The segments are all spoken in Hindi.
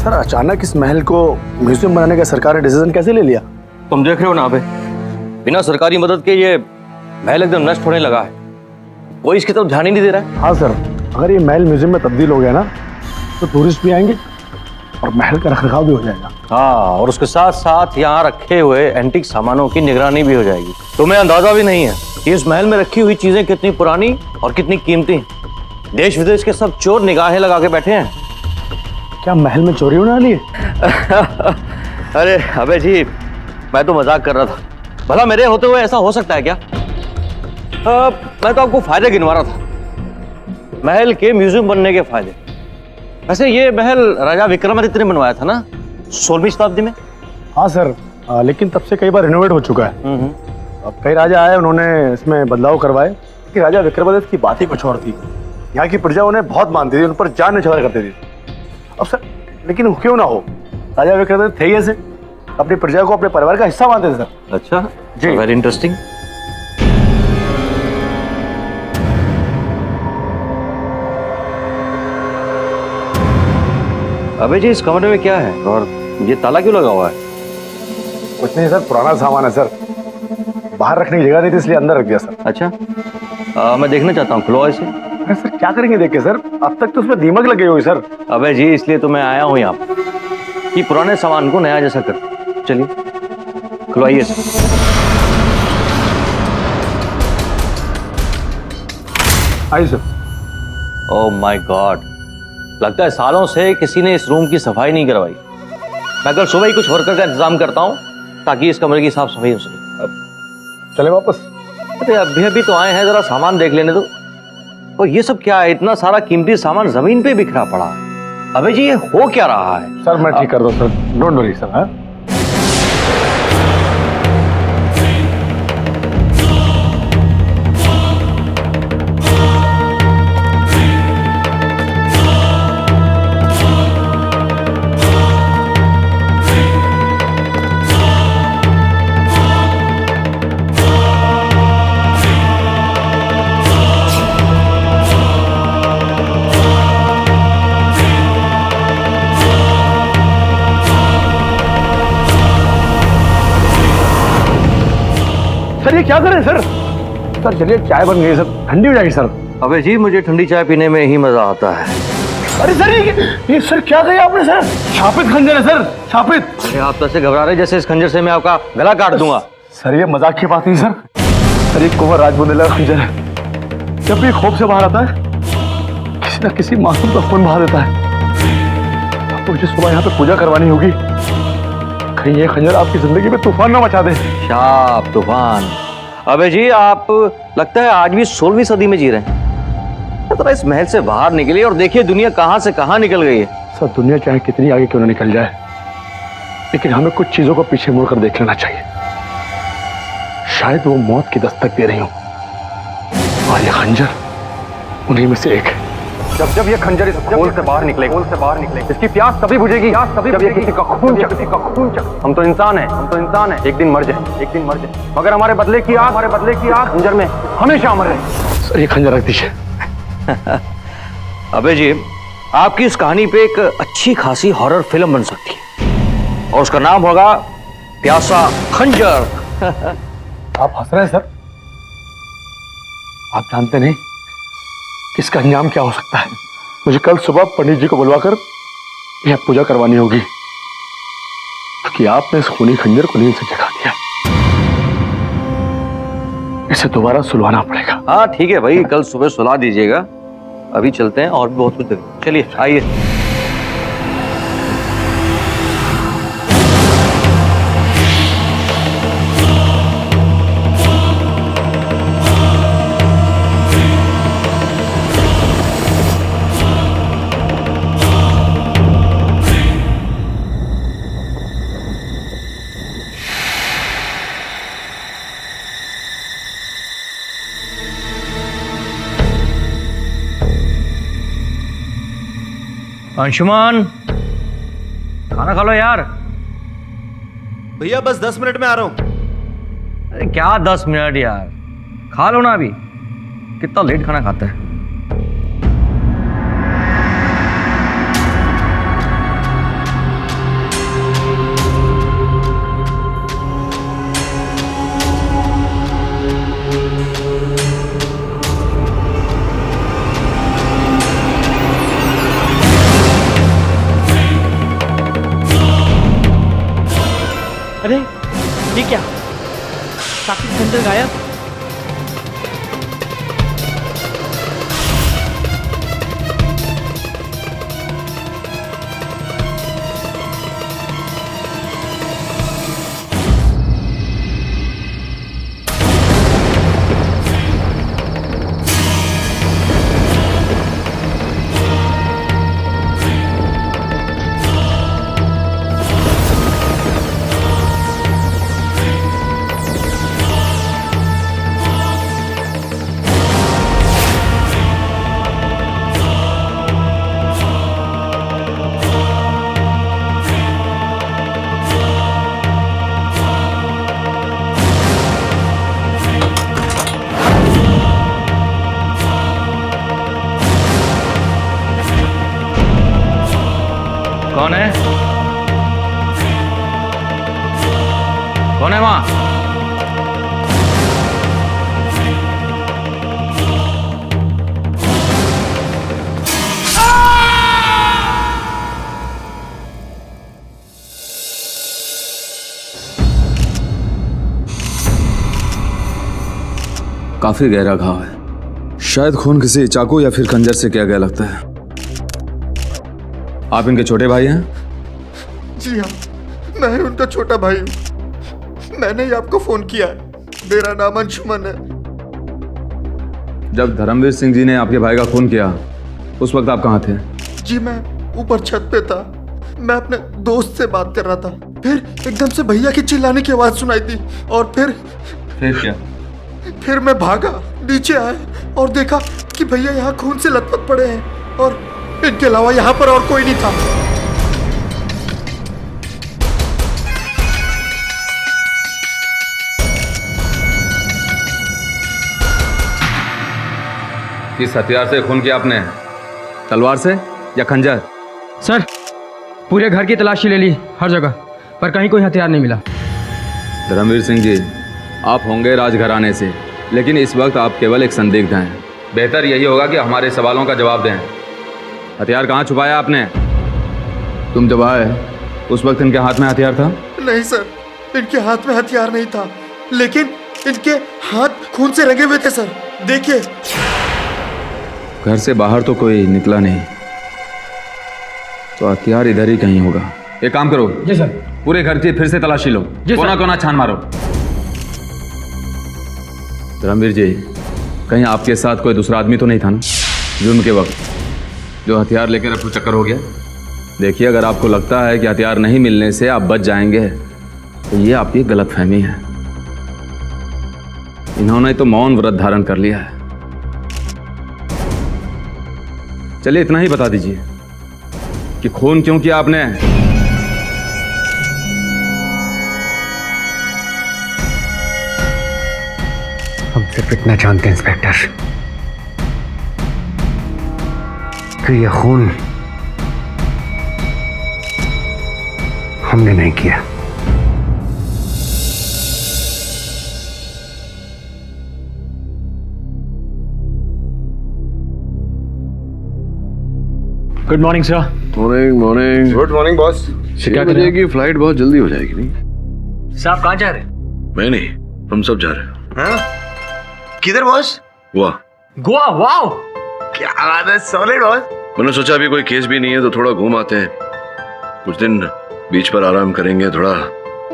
सर अचानक इस महल को म्यूजियम बनाने का सरकार ने डिसीजन कैसे ले लिया? तुम देख रहे हो ना अबे, बिना सरकारी मदद के ये महल एकदम नष्ट होने लगा है। कोई इसकी तरफ ध्यान ही नहीं दे रहा है। हाँ सर, अगर ये महल म्यूजियम में तब्दील हो गया ना तो टूरिस्ट भी आएंगे और महल का रखरखाव भी हो जाएगा। हाँ, और उसके साथ साथ यहाँ रखे हुए एंटीक सामानों की निगरानी भी हो जाएगी। तुम्हें अंदाजा भी नहीं है कि इस महल में रखी हुई चीजें कितनी पुरानी और कितनी कीमती। देश विदेश के सब चोर निगाहें लगा के बैठे हैं। क्या महल में चोरी होने वाली है? अरे अबे जी, मैं तो मजाक कर रहा था। भला मेरे होते हुए ऐसा हो सकता है क्या? मैं तो आपको फायदे गिनवा रहा था, महल के म्यूजियम बनने के फायदे। वैसे ये महल राजा विक्रमादित्य ने बनवाया था ना 16वीं शताब्दी में? हाँ सर, लेकिन तब से कई बार रिनोवेट हो चुका है। अब कई राजा आए, उन्होंने इसमें बदलाव करवाए कि राजा विक्रमादित्य की बात ही कुछ और थी। यहाँ की प्रजा उन्हें बहुत मानती थी, उन पर जान निछावर करती थी। अब सर लेकिन क्यों ना हो, राजा विक्रमादित्य थे ही ऐसे, अपनी प्रजा को अपने परिवार का हिस्सा मानते थे सर। अच्छा जी, वेरी इंटरेस्टिंग। अबे जी, इस कमरे में क्या है और ये ताला क्यों लगा हुआ है? कुछ नहीं सर, पुराना सामान है सर, बाहर रखने की जगह नहीं थी इसलिए अंदर रख दिया सर। अच्छा, मैं देखना चाहता हूँ, खुलो इसे। अरे सर क्या करेंगे देख के सर, अब तक तो उसमें दीमक लगी हुई सर। अबे जी, इसलिए तो मैं आया हूँ यहाँ पर कि पुराने सामान को नया जैसा कर। चलिए खुलवाइए इसे। आइए सर। ओह माय गॉड, लगता है सालों से किसी ने इस रूम की सफाई नहीं करवाई। मैं कल सुबह ही कुछ वर्कर का इंतजाम करता हूँ ताकि इस कमरे की साफ सफाई हो सके। अब चले वापस? अरे अभी अभी तो आए हैं, जरा सामान देख लेने दो। और ये सब क्या है? इतना सारा कीमती सामान जमीन पे बिखरा पड़ा है। अबे जी, ये हो क्या रहा है? सर मैं ठीक कर दूं सर, डोंट वरी सर। हाँ सर, ये क्या करें सर? सर चलिए, चाय बन गई सर, ठंडी हो जाएगी सर। अबे जी, मुझे ठंडी चाय पीने में ही मजा आता है। अरे सर ये सर क्या कहा आपने सर? शापित खंजर है सर, शापित। अरे आप तो ऐसे घबरा रहे जैसे इस खंजर से मैं आपका गला काट दूंगा। सर ये मजाक की बात नहीं सर। सर ये कुंवर राजबुंदेला खंजर है, जब भी खोप से बाहर आता है किसी न किसी मासूम का खून बहा देता है। आपको मुझे सुबह यहाँ पे पूजा करवानी होगी, कहीं ये खंजर आपकी जिंदगी में तूफान ना मचा दे। शाप तूफान। अबे जी, आप लगता है आज भी 16वीं सदी में जी रहे हैं। तो इस महल से बाहर निकलिए और देखिए दुनिया कहां से कहां निकल गई है। सर दुनिया चाहे कितनी आगे क्यों ना निकल जाए, लेकिन हमें कुछ चीजों को पीछे मुड़कर देख लेना चाहिए। शायद वो मौत की दस्तक दे रही हो और ये खंजर उन्हीं में से एक है। जब ये खंजर इस खोल से बाहर निकलेगा, इसकी प्यास तभी बुझेगी जब ये किसी का खून चखे। हम तो इंसान हैं, एक दिन मर जाए, मगर हमारे बदले की आग खंजर में हमेशा अमर रहे। सर ये खंजर रख दीजिए। अबे जी, आपकी इस कहानी पे एक अच्छी खासी हॉरर फिल्म बन सकती है और उसका नाम होगा प्यासा खंजर। आप हंस रहे हैं सर? आप जानते नहीं कि इसका अंजाम क्या हो सकता है। मुझे कल सुबह पंडित जी को बुलवाकर यह पूजा करवानी होगी कि आपने इस खूनी खंजर को नींद से जगा दिया। इसे दोबारा सुलवाना पड़ेगा। हाँ ठीक है भाई, कल सुबह सुला दीजिएगा। अभी चलते हैं और भी बहुत कुछ देखें। चलिए आइए। अंशुमान, खाना खा लो यार। भैया बस 10 मिनट में आ रहा हूं। अरे क्या 10 मिनट यार, खा लो ना अभी। कितना लेट खाना खाता है। अरे ये क्या, साकिब खंजर गायब। कौन है? कौन है वहां? काफी गहरा घाव है, शायद खून किसी चाकू या फिर खंजर से किया गया लगता है। आप इनके छोटे भाई हैं? जी हाँ, मैं उनका छोटा भाई हूँ। मैंने ही आपको फोन किया है। मेरा नाम अंशुमन है। जब धर्मवीर सिंह जी ने आपके भाई का खून किया उस वक्त आप कहाँ थे? जी मैं ऊपर छत पे था। मैं अपने दोस्त से बात कर रहा था। फिर एकदम से भैया की चिल्लाने की आवाज सुनाई दी और फिर क्या? फिर मैं भागा, नीचे आया और देखा कि भैया यहाँ खून से लथपथ पड़े हैं और इनके अलावा यहाँ पर और कोई नहीं था। किस हथियार से खून किया आपने? तलवार से या खंजर? सर पूरे घर की तलाशी ले ली, हर जगह, पर कहीं कोई हथियार नहीं मिला। धर्मवीर सिंह जी, आप होंगे राजघराने से, लेकिन इस वक्त आप केवल एक संदिग्ध हैं। बेहतर यही होगा कि हमारे सवालों का जवाब दें। हथियार कहाँ छुपाया आपने? तुम जब आए उस वक्त इनके हाथ में हथियार था? नहीं सर, इनके हाथ में हथियार नहीं था, लेकिन इनके हाथ खून से रंगे हुए थे सर। देखिए। घर से बाहर तो कोई निकला नहीं, तो हथियार इधर ही कहीं होगा। एक काम करो। जी सर। पूरे घर की फिर से तलाशी लो, कोना कोना छान मारो। धर्मवीर जी, कहीं आपके साथ कोई दूसरा आदमी तो नहीं था ना जुर्म के वक्त, जो हथियार लेकर रफू चक्कर हो गया? देखिए, अगर आपको लगता है कि हथियार नहीं मिलने से आप बच जाएंगे तो ये आपकी गलतफहमी है। इन्होंने तो मौन व्रत धारण कर लिया है। चलिए इतना ही बता दीजिए कि खून क्यों किया आपने? हम सिर्फ इतना जानते हैं इंस्पेक्टर कि यह खून हमने नहीं किया। Good morning sir. Morning morning. Good morning boss. 6 बजे की फ्लाइट बहुत जल्दी हो जाएगी नहीं? साहब कहाँ जा रहे हैं? मैं नहीं, हम सब जा रहे हैं। हाँ? किधर बॉस? वाह, गोवा। वाओ, क्या बात है, सॉलिड बॉस। मैंने सोचा अभी कोई केस भी नहीं है तो थोड़ा घूम आते हैं, कुछ दिन बीच पर आराम करेंगे, थोड़ा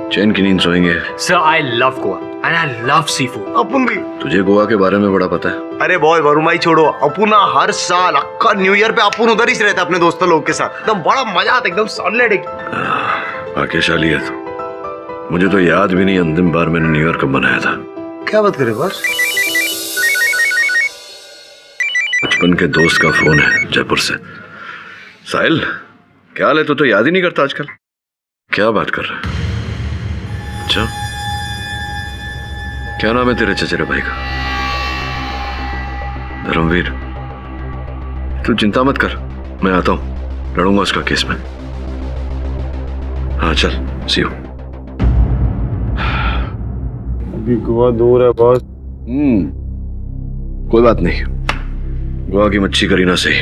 चैन की नींद सोएंगे। Sir I love Goa and I love sea food. अपन भी। तुझे गोवा के बारे में बड़ा पता है? अरे बॉस, वरुमाई छोड़ो, अपुना हर साल अक्का न्यू ईयर पे अपन उधर ही रहता अपने दोस्तों लोग के साथ। एकदम बड़ा मजा आता, एकदम सॉलिड। भाग्यशाली है तो। मुझे तो याद भी नहीं अंतिम बार मैंने न्यू ईयर कब मनाया था। क्या बात करे बॉस? बचपन के दोस्त का फोन है जयपुर से। साहिल, क्या हाल है? तू तो याद ही नहीं करता आजकल। क्या बात कर रहा है? अच्छा, क्या नाम है तेरे चचेरे भाई का? धर्मवीर। तू चिंता मत कर, मैं आता हूं, लड़ूंगा उसका केस में। हाँ चल, सी यू। अभी गोवा दूर है बॉस। कोई बात नहीं, गोवा की मच्छी करी ना सही,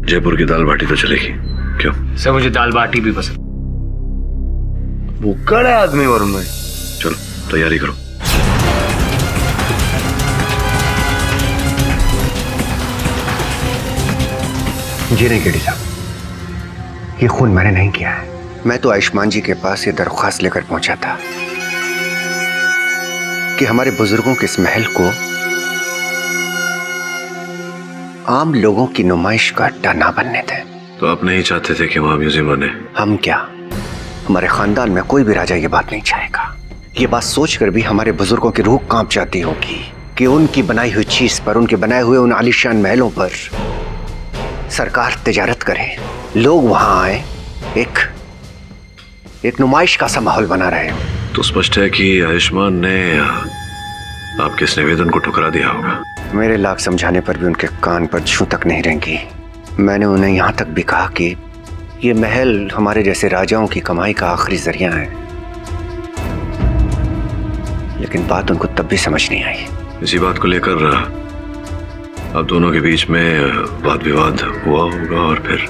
जयपुर की दाल बाटी तो चलेगी। क्यों? सर मुझे दाल बाटी भी पसंद। भुक्कड़ है आदमी वरुण में। चलो तैयारी करो। जी नहीं केडी साहब, ये खून मैंने नहीं किया है। मैं तो आयुष्मान जी के पास ये दरख्वास्त लेकर पहुंचा था कि हमारे बुजुर्गों के इस महल को आम लोगों की नुमाइश का अड्डा ना बनने दें। तो आप नहीं चाहते थे कि वहां म्यूजियम बने? हम क्या, हमारे खानदान में कोई भी राजा ये बात नहीं चाहेगा। ये बात सोचकर भी हमारे बुजुर्गों की रूह कांप जाती होगी कि उनकी बनाई हुई चीज पर, उनके बनाए हुए उन आलीशान महलों पर सरकार तिजारत करे, लोग वहां आए, एक नुमाइश का सा माहौल बना रहे। तो स्पष्ट है कि आयुष्मान ने आपके इस निवेदन को ठुकरा दिया होगा। मेरे लाख समझाने पर भी उनके कान पर जूं तक नहीं रेंगी। मैंने उन्हें यहां तक भी कहा कि ये महल हमारे जैसे राजाओं की कमाई का आखिरी जरिया है, लेकिन बात उनको तब भी समझ नहीं आई। इसी बात को लेकर आप दोनों के बीच में वाद विवाद हुआ होगा और फिर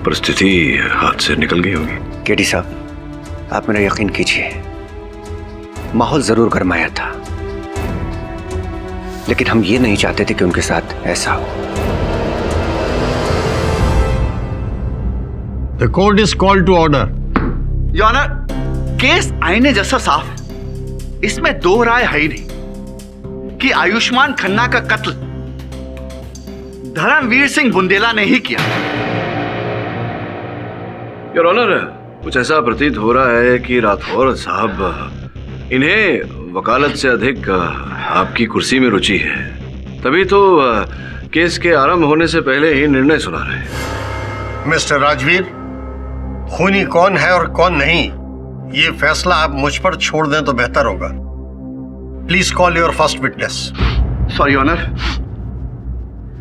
परिस्थिति हाथ से निकल गई होगी। केडी साहब, आप मेरा यकीन कीजिए, माहौल जरूर गरमाया था, लेकिन हम ये नहीं चाहते थे कि उनके साथ ऐसा हो। The court is called to order. Your honour, case आईने जैसा साफ है। इसमें दो राय है ही नहीं कि आयुष्मान खन्ना का कत्ल धर्मवीर सिंह बुंदेला ने ही किया। योर ऑनर, कुछ ऐसा प्रतीत हो रहा है कि राठौर साहब इन्हें वकालत से अधिक आपकी कुर्सी में रुचि है, तभी तो केस के आरंभ होने से पहले ही निर्णय सुना रहे हैं। मिस्टर राजवीर, खूनी कौन है और कौन नहीं, ये फैसला आप मुझ पर छोड़ दें तो बेहतर होगा। Please call your first witness. Sorry honour,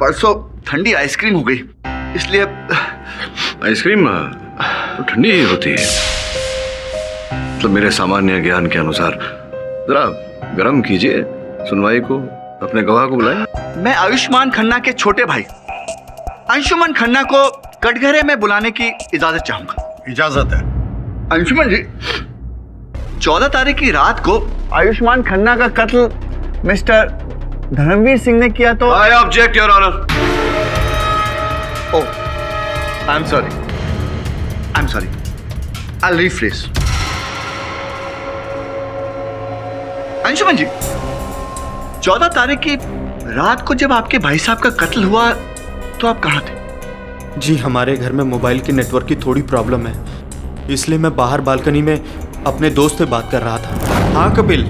परसों ठंडी आइसक्रीम हो गई, इसलिए। आइसक्रीम तो ठंडी ही होती है, मतलब मेरे सामान्य ज्ञान के अनुसार। जरा गर्म कीजिए, सुनवाई को, अपने गवाह को बुलाएं। मैं आयुष्मान खन्ना के छोटे भाई अंशुमन खन्ना को कटघरे में बुलाने की इजाजत चाहूंगा। इजाजत है। अंशुमन जी, 14 तारीख की रात को आयुष्मान खन्ना का कत्ल मिस्टर धर्मवीर सिंह ने किया तो। I object your honour. Oh, I am sorry, I will rephrase. Anshuman ji, 14 तारीख की रात को जब आपके भाई साहब का कत्ल हुआ तो आप कहाँ थे? जी, हमारे घर में मोबाइल की नेटवर्क की थोड़ी प्रॉब्लम है, इसलिए मैं बाहर बालकनी में अपने दोस्त से बात कर रहा था। हाँ कपिल,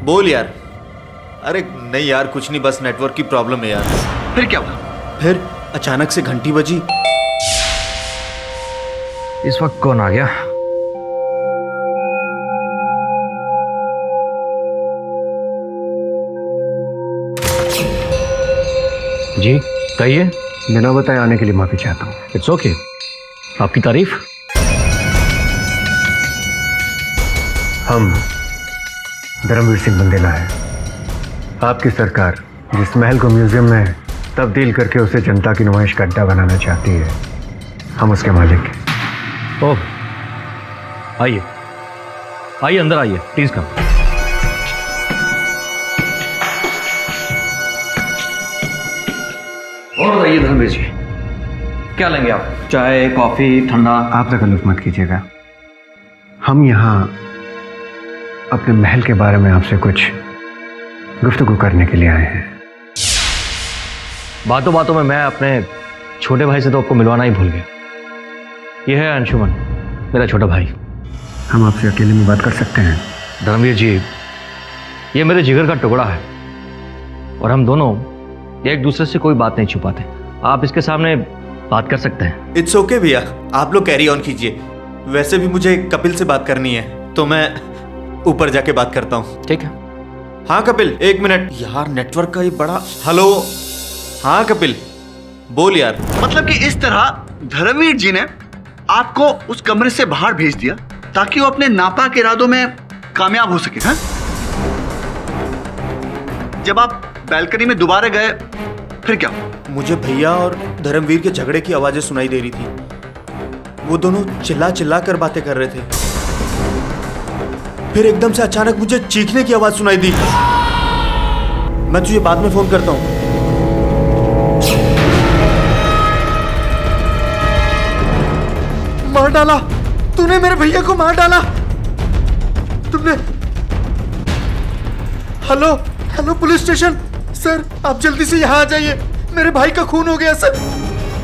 बोल यार। अरे नहीं यार, कुछ नहीं, बस नेटवर्क की प्रॉब्लम है यार। फिर क्या हुआ? फिर अचानक से घंटी बजी। इस वक्त कौन आ गया? जी कहिए। बिना बताए आने के लिए माफी चाहता हूँ। इट्स ओके, आपकी तारीफ। हम धर्मवीर सिंह बुंदेला है। आपकी सरकार जिस महल को म्यूजियम में तब्दील करके उसे जनता की नुमाइश का अड्डा बनाना चाहती है, हम उसके मालिक हैं। ओह, आइए आइए, अंदर आइए, प्लीज कम। और बताइए धर्मवीर जी, क्या लेंगे आप? चाय, कॉफी, ठंडा? आप तकल्लुफ मत कीजिएगा। हम यहाँ अपने महल के बारे में आपसे कुछ गुफ्तगू करने के लिए आए हैं। बातों बातों में मैं अपने छोटे भाई से तो आपको मिलवाना ही भूल गया। यह है अंशुमन, मेरा छोटा भाई। हम आपसे अकेले में बात कर सकते हैं? धर्मवीर जी, ये मेरे जिगर का टुकड़ा है और हम दोनों एक दूसरे से कोई बात नहीं छुपाते। आप इसके सामने बात कर सकते हैं। इट्स ओके भैया, आप लोग कैरी ऑन कीजिए। वैसे भी मुझे कपिल से बात करनी है, तो मैं ऊपर जाके बात करता हूँ। ठीक है। हाँ कपिल, एक मिनट यार, नेटवर्क का ही बड़ा। हेलो, हाँ कपिल, बोल यार। मतलब कि इस तरह धर्मवीर जी ने आपको उस कमरे से बाहर भेज दिया ताकि वो अपने नापाक इरादों में कामयाब हो सके। हाँ? जब आप बैल्कनी में दोबारा गए फिर क्या? मुझे भैया और धर्मवीर के झगड़े की आवाजें सुनाई दे रही थी। वो दोनों चिल्ला चिल्ला कर बातें कर रहे थे। फिर एकदम से अचानक मुझे चीखने की आवाज सुनाई दी। मैं तुझे बाद में फोन करता हूँ। मार डाला तूने, मेरे भैया को मार डाला तुमने। Hello hello police station sir, आप जल्दी से यहाँ आ जाइए, मेरे भाई का खून हो गया सर।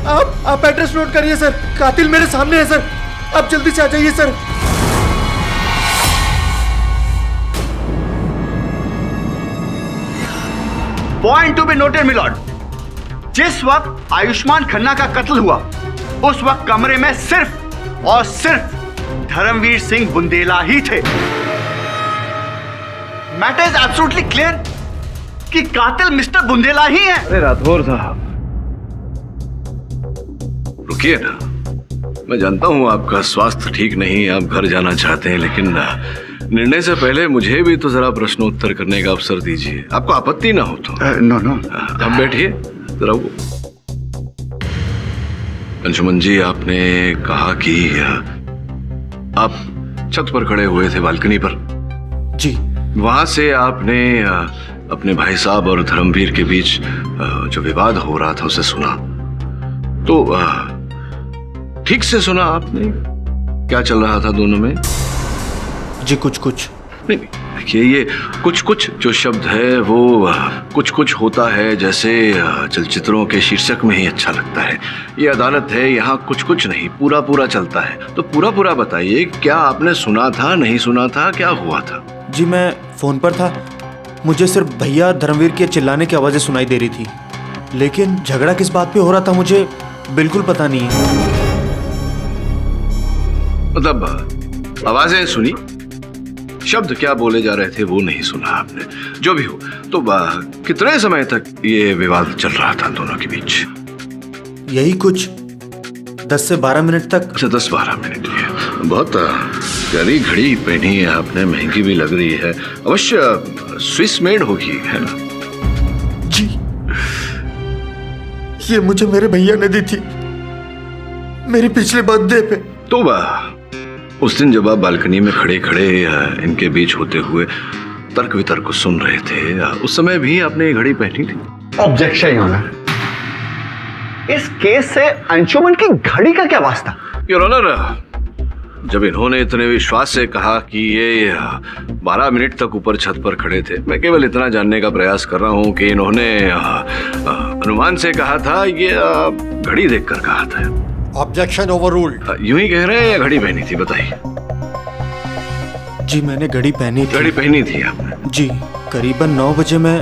आप एड्रेस नोट करिए सर, कातिल मेरे सामने है सर, आप जल्दी से आ जाइए sir. Point to be noted milord, जिस वक्त आयुष्मान खन्ना का कत्ल हुआ उस वक्त कमरे में सिर्फ और सिर्फ धर्मवीर सिंह बुंदेला ही थे। मैटर इज एब्सोल्युटली क्लियर कि कातिल मिस्टर बुंदेला ही है। अरे राठौर साहब रुकिए ना, मैं जानता हूं आपका स्वास्थ्य ठीक नहीं, आप घर जाना चाहते हैं, लेकिन निर्णय से पहले मुझे भी तो जरा प्रश्नोत्तर करने का अवसर दीजिए, आपको आपत्ति ना हो तो। नो नो, अब बैठिए जरा। वो अंशुमन जी, आपने कहा कि आप छत पर खड़े हुए थे, बालकनी पर। जी। वहां से आपने अपने भाई साहब और धर्मवीर के बीच जो विवाद हो रहा था उसे सुना, तो ठीक से सुना आपने? क्या चल रहा था दोनों में? जी कुछ कुछ नहीं, देखिए ये कुछ कुछ जो शब्द है वो कुछ कुछ होता है जैसे चलचित्रों के शीर्षक में ही अच्छा लगता है। ये अदालत है, यहाँ कुछ कुछ नहीं, पूरा पूरा चलता है। तो पूरा पूरा बताइए, क्या आपने सुना था, नहीं सुना था, क्या हुआ था? जी मैं फोन पर था, मुझे सिर्फ भैया धर्मवीर के चिल्लाने की आवाजें सुनाई दे रही थी, लेकिन झगड़ा किस बात पे हो रहा था मुझे बिल्कुल पता नहीं है। मतलब आवाजें सुनी, शब्द क्या बोले जा रहे थे वो नहीं सुना आपने। जो भी हो, तो कितने समय तक ये विवाद चल रहा था दोनों के बीच? यही कुछ 10 से 12 मिनट तक। अच्छा, 10-12 मिनट ही। बहुत प्यारी घड़ी पहनी है आपने, महंगी भी लग रही है, अवश्य स्विस मेड होगी, है ना? जी, ये मुझे मेरे भैया ने दी थी मेरी पिछले बर्थडे पे। तो उस दिन जब आप बालकनी में खड़े खड़े इनके बीच होते हुए तर्क वितर्क सुन रहे थे, उस समय भी आपने ये घड़ी पहनी थी? ऑब्जेक्शन ऑनर, इस केस से अंशुमन की घड़ी का क्या वास्ता? योर ऑनर, जब इन्होंने इतने विश्वास से कहा कि ये 12 मिनट तक ऊपर छत पर खड़े थे, मैं केवल इतना जानने का प्रयास कर रहा हूं कि इन्होंने अनुमान से कहा था, ये घड़ी देखकर कहा था। Objection overruled. यूं ही कह रहे हैं या घड़ी पहनी थी, बताइए। जी मैंने घड़ी पहनी थी। घड़ी पहनी थी आपने? जी, करीबन 9 बजे मैं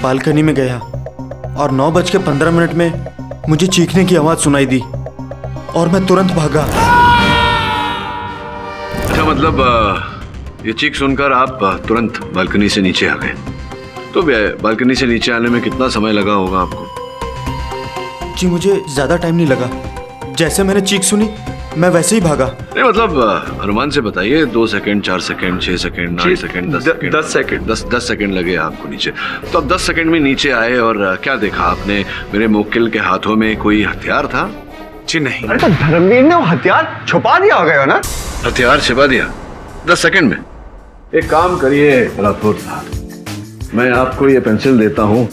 बालकनी में गया और 9:15 में मुझे चीखने की आवाज सुनाई दी और मैं तुरंत भागा। अच्छा, मतलब ये चीख सुनकर आप तुरंत बालकनी से नीचे आ गए। तो बालकनी से नीचे आने में कितना समय लगा होगा आपको? जी मुझे ज्यादा टाइम नहीं लगा, जैसे मैंने चीख सुनी मैं वैसे ही भागा। नहीं, मतलब अनुमान से बताइए, 2 second, 4 second, 6 second, 8 second, 10 second. 10 second लगे आपको नीचे। तो अब 10 सेकंड में नीचे आए और क्या देखा आपने? मेरे मुवक्किल के हाथों में कोई हथियार था? जी नहीं। अरे तो धर्मवीर ने वो हथियार छुपा दिया होगा ना? हथियार छिपा दिया 10 सेकंड में? एक काम करिए राठौर साहब, मैं आपको ये पेंसिल देता हूँ,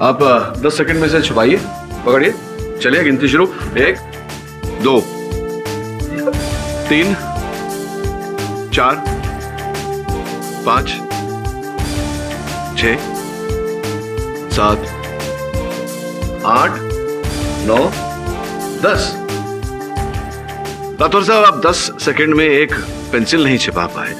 आप 10 सेकंड में से छुपाइए, पकड़िए, चलिए गिनती शुरू। 1 2 3 4 5 6 7 8 9 10। राठौर साहब, आप 10 सेकंड में एक पेंसिल नहीं छिपा पाए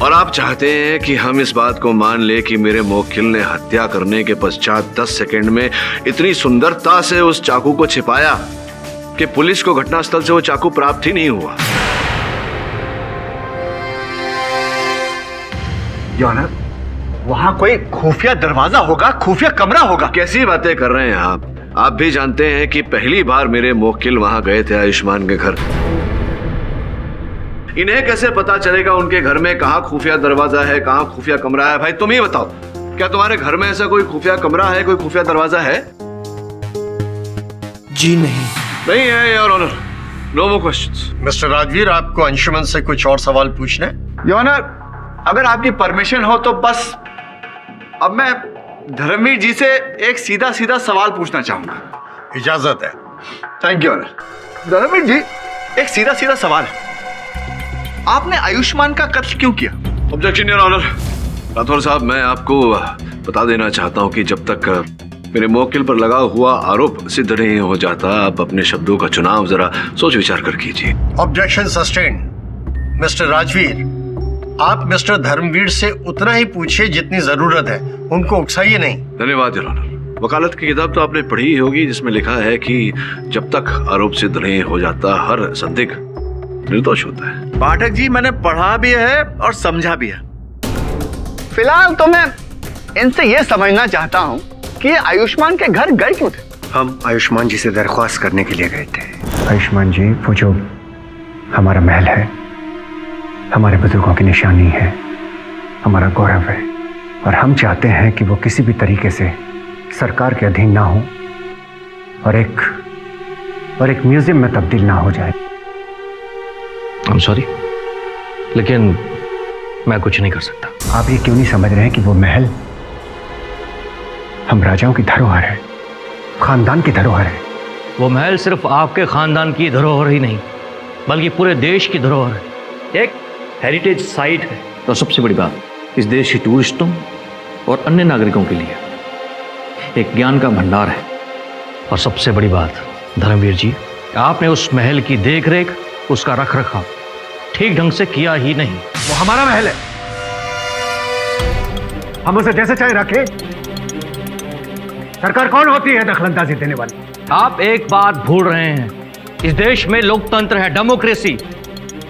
और आप चाहते हैं कि हम इस बात को मान ले कि मेरे मुवक्किल ने हत्या करने के पश्चात 10 सेकंड में इतनी सुंदरता से उस चाकू को छिपाया कि पुलिस को घटनास्थल से वो चाकू प्राप्त ही नहीं हुआ। योनर, वहां कोई खुफिया दरवाजा होगा, खुफिया कमरा होगा। कैसी बातें कर रहे हैं आप? आप भी जानते हैं कि पहली बार मेरे मुवक्किल वहां गए थे आयुष्मान के घर। इन्हें कैसे पता चलेगा उनके घर में कहाँ खुफिया दरवाजा है, कहाँ खुफिया कमरा है? भाई तुम ही बताओ, क्या तुम्हारे घर में ऐसा कोई खुफिया कमरा है, कोई खुफिया दरवाजा है? जी नहीं। नहीं है your honour, no more questions. Mister Rajveer, आपको अंशुमन से कुछ और सवाल पूछना है? योर ऑनर, अगर आपकी परमिशन हो तो बस अब मैं धर्मवीर जी से एक सीधा सीधा सवाल पूछना चाहूंगा। इजाजत है। Thank you honour. Dharamvir ji, एक सीधा सीधा सवाल है, आपने आयुष्मान का कत्ल क्यों किया? Objection your honour. राठौर साहब, मैं आपको बता देना चाहता हूं कि जब तक मेरे मौकिल पर लगा हुआ आरोप सिद्ध नहीं हो जाता, आप अपने शब्दों का चुनाव जरा सोच विचार कर कीजिए। Objection sustained. मिस्टर राजवीर, आप मिस्टर धर्मवीर से उतना ही पूछिए जितनी जरूरत है, उनको उकसाइए नहीं। धन्यवाद योर ऑनर। वकालत की किताब तो आपने पढ़ी ही होगी, जिसमें लिखा है कि जब तक आरोप सिद्ध नहीं हो जाता, हर संदिग्ध निर्दोष होता है। पाठक जी, मैंने पढ़ा भी है और समझा भी है। फिलहाल तो मैं इनसे यह समझना चाहता हूँ कि ये आयुष्मान के घर गए क्यों थे? हम आयुष्मान जी से दरख्वास्त करने के लिए गए थे। आयुष्मान जी, वो जो हमारा महल है, हमारे बुजुर्गों की निशानी है, हमारा गौरव है, और हम चाहते हैं कि वो किसी भी तरीके से सरकार के अधीन ना हो और एक म्यूजियम में तब्दील ना हो जाए। आई एम सॉरी, लेकिन मैं कुछ नहीं कर सकता। आप ये क्यों नहीं समझ रहे हैं कि वो महल हम राजाओं की धरोहर है, खानदान की धरोहर है? वो महल सिर्फ आपके खानदान की धरोहर ही नहीं, बल्कि पूरे देश की धरोहर है। एक हेरिटेज साइट है, और सबसे बड़ी बात, इस देश के टूरिस्टों और अन्य नागरिकों के लिए एक ज्ञान का भंडार है। और सबसे बड़ी बात धर्मवीर जी, आपने उस महल की देखरेख, उसका रख रखाव ठीक ढंग से किया ही नहीं। वो हमारा महल है, हम उसे जैसे चाहे रखें। सरकार कौन होती है दखलंदाजी देने वाली? आप एक बात भूल रहे हैं, इस देश में लोकतंत्र है, डेमोक्रेसी।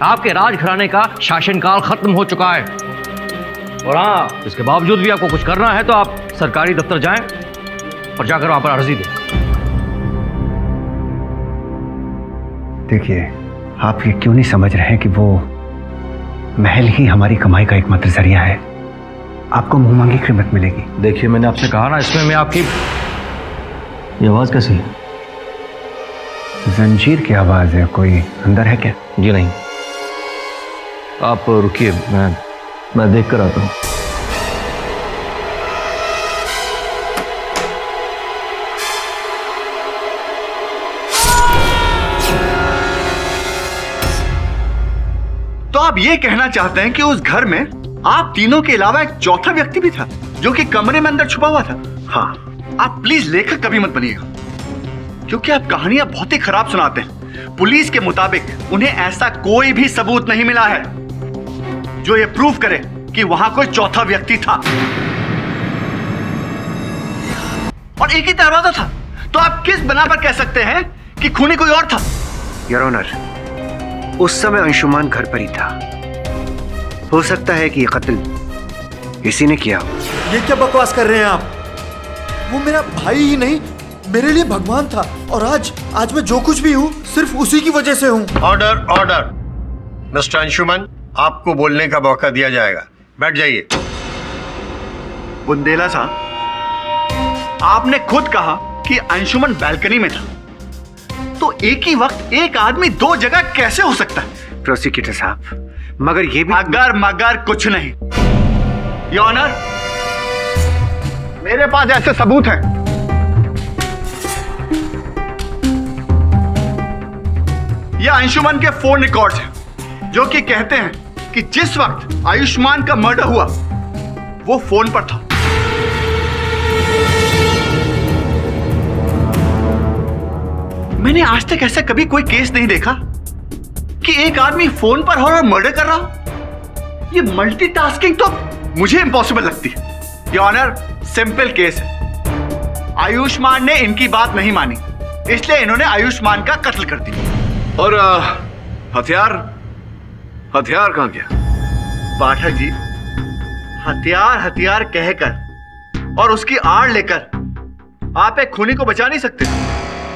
आपके राजघराने का शासनकाल खत्म हो चुका है, और हाँ, इसके बावजूद भी आपको कुछ करना है तो आप सरकारी दफ्तर जाएं और जाकर वहां पर अर्जी दें। देखिए, आप ये क्यों नहीं समझ रहे हैं कि वो महल ही हमारी कमाई का एकमात्र जरिया है? आपको मुंह मांगी कीमत मिलेगी। देखिए, मैंने आपसे कहा ना, इसमें मैं आपकी ये आवाज कैसी है? जंजीर की आवाज है। कोई अंदर है क्या? जी नहीं, आप रुकिए, मैं देख कर आता हूं। तो आप ये कहना चाहते हैं कि उस घर में आप तीनों के अलावा एक चौथा व्यक्ति भी था, जो कि कमरे में अंदर छुपा हुआ था? हाँ। आप प्लीज लेखक कभी मत बनिएगा, क्योंकि आप कहानियां बहुत ही खराब सुनाते हैं। पुलिस के मुताबिक उन्हें ऐसा कोई भी सबूत नहीं मिला है जो ये प्रूव करे कि वहां कोई चौथा व्यक्ति था, और एक ही दरवाजा था। तो आप किस बना पर कह सकते हैं कि खूनी कोई और था? योर ऑनर, उस समय अंशुमान घर पर ही था। हो सकता है कि ये कत्ल इसी ने किया हो। ये क्या बकवास कर रहे हैं आप? वो मेरा भाई ही नहीं, मेरे लिए भगवान था, और आज मैं जो कुछ भी हूँ सिर्फ उसी की वजह से हूँ। Order, order. मिस्टर अंशुमन, आपको बोलने का मौका दिया जाएगा, बैठ जाइए। बुंदेला साहब, आपने खुद कहा कि अंशुमन बालकनी में था, तो एक ही वक्त एक आदमी दो जगह कैसे हो सकता है? प्रोसिक्यूटर साहब, मगर ये भी मगर कुछ नहीं। योर ऑनर, मेरे पास ऐसे सबूत हैं। ये अंशुमन के फोन रिकॉर्ड्स हैं, जो कि कहते हैं कि जिस वक्त आयुष्मान का मर्डर हुआ, वो फोन पर था। मैंने आज तक ऐसा कभी कोई केस नहीं देखा कि एक आदमी फोन पर हो और मर्डर कर रहा हो। ये मल्टीटास्किंग तो मुझे इम्पॉसिबल लगती है। ये ऑनर, सिंपल केस है। आयुष्मान ने इनकी बात नहीं मानी, इसलिए इन्होंने आयुष्मान का कत्ल कर दिया। और हथियार कहां गया? पाठक जी, हथियार कहकर और उसकी आड़ लेकर आप एक खूनी को बचा नहीं सकते।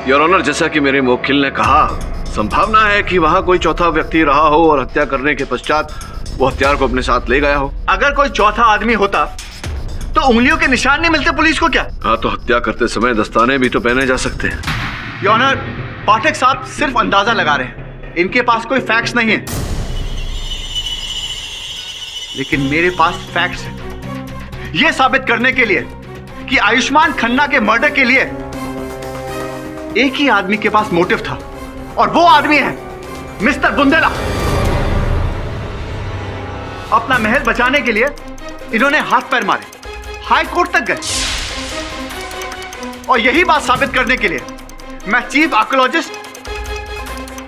योर ऑनर, जैसा कि मेरे मुवक्किल ने कहा, संभावना है कि वहां कोई चौथा व्यक्ति रहा हो और हत्या करने के पश्चात वो हथियार को अपने साथ ले गया हो। अगर कोई चौथा आदमी होता तो उंगलियों के निशान नहीं मिलते पुलिस को क्या? हाँ, तो हत्या करते समय दस्ताने भी तो पहने जा सकते हैं। योर ऑनर, पाठक साहब सिर्फ अंदाजा लगा रहे हैं। इनके पास कोई फैक्ट्स नहीं है, लेकिन मेरे पास फैक्ट्स हैं यह साबित करने के लिए कि आयुष्मान खन्ना के मर्डर के लिए एक ही आदमी के पास मोटिव था, और वो आदमी है मिस्टर बुंदेला। अपना महल बचाने के लिए इन्होंने हाथ पैर मारे, हाई कोर्ट तक गए, और यही बात साबित करने के लिए मैं चीफ आर्कियोलॉजिस्ट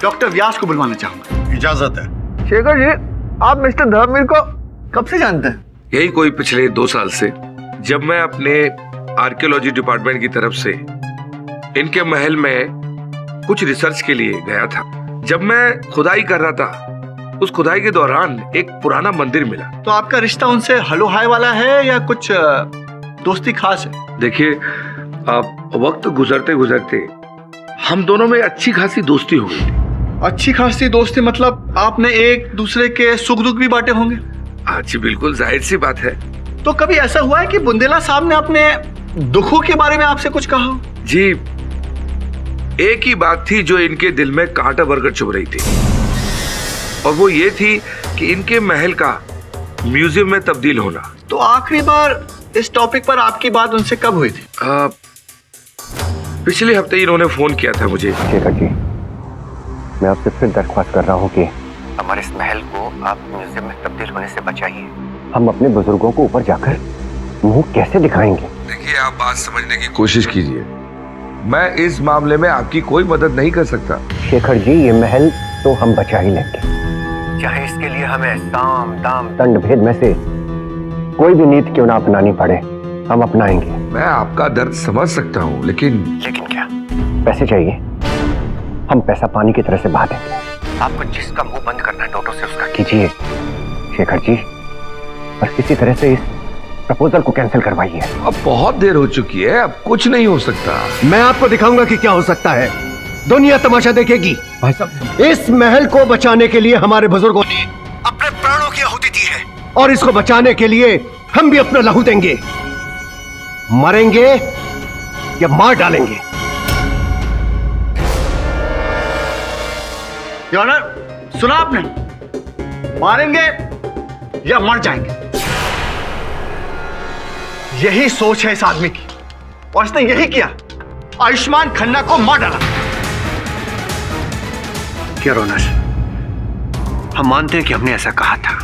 डॉक्टर व्यास को बुलवाना चाहूंगा। इजाजत है। शेखर जी, आप मिस्टर धर्मवीर को कब से जानते हैं? यही कोई पिछले 2 साल से, जब मैं अपने आर्कियोलॉजी डिपार्टमेंट की तरफ से इनके महल में कुछ रिसर्च के लिए गया था। जब मैं खुदाई कर रहा था, उस खुदाई के दौरान एक पुराना मंदिर मिला। तो आपका रिश्ता उनसे हलो हाय वाला है या कुछ दोस्ती खास है? देखिए, अब वक्त गुजरते गुजरते हम दोनों में अच्छी खासी दोस्ती हो गई। अच्छी खासी दोस्ती मतलब आपने एक दूसरे के सुख दुख भी बांटे होंगे? जी बिल्कुल, जाहिर सी बात है। तो कभी ऐसा हुआ है कि बुंदेला साहब ने अपने दुखों के बारे में आपसे कुछ कहा? जी, एक ही बात थी जो इनके दिल में कांटा बरकर चुभ रही थी, और वो ये थी कि इनके महल का म्यूजियम में तब्दील होना। तो आखिरी बार इस टॉपिक पर आपकी बात उनसे कब हुई थी? पिछले हफ्ते इन्होंने फोन किया था मुझे। शेखर जी, मैं आपसे फिर दरख्वास्त कर रहा हूँ कि हमारे इस महल को आप म्यूजियम में तब्दील होने से बचाइए। हम अपने बुजुर्गों को ऊपर जाकर मुंह कैसे दिखाएंगे? देखिए, आप बात समझने की कोशिश कीजिए। मैं इस मामले में आपकी कोई मदद नहीं कर सकता। शेखर जी, ये महल तो हम बचा ही लेंगे, चाहे इसके लिए हमें साम दाम दंड भेद में से कोई भी नीति क्यों ना अपनानी पड़े, हम अपनाएंगे। मैं आपका दर्द समझ सकता हूँ, लेकिन क्या? पैसे चाहिए? हम पैसा पानी की तरह से बहा देंगे। आपको जिसका मुंह बंद करना है नोटों से, उसका कीजिए शेखर जी, और किसी तरह से इस प्रपोजल को कैंसिल करवाइए। अब बहुत देर हो चुकी है, अब कुछ नहीं हो सकता। मैं आपको दिखाऊंगा कि क्या हो सकता है। दुनिया तमाशा देखेगी। भाई साहब, इस महल को बचाने के लिए हमारे बुजुर्गों ने अपने प्राणों की आहुति दी है, और इसको बचाने के लिए हम भी अपना लहू देंगे। मरेंगे या मार डालेंगे। योर ऑनर, सुना आपने? मारेंगे या मर जाएंगे, यही सोच है इस आदमी की, और इसने यही किया। आयुष्मान खन्ना को मार डाला। योर ऑनर, हम मानते हैं कि हमने ऐसा कहा था।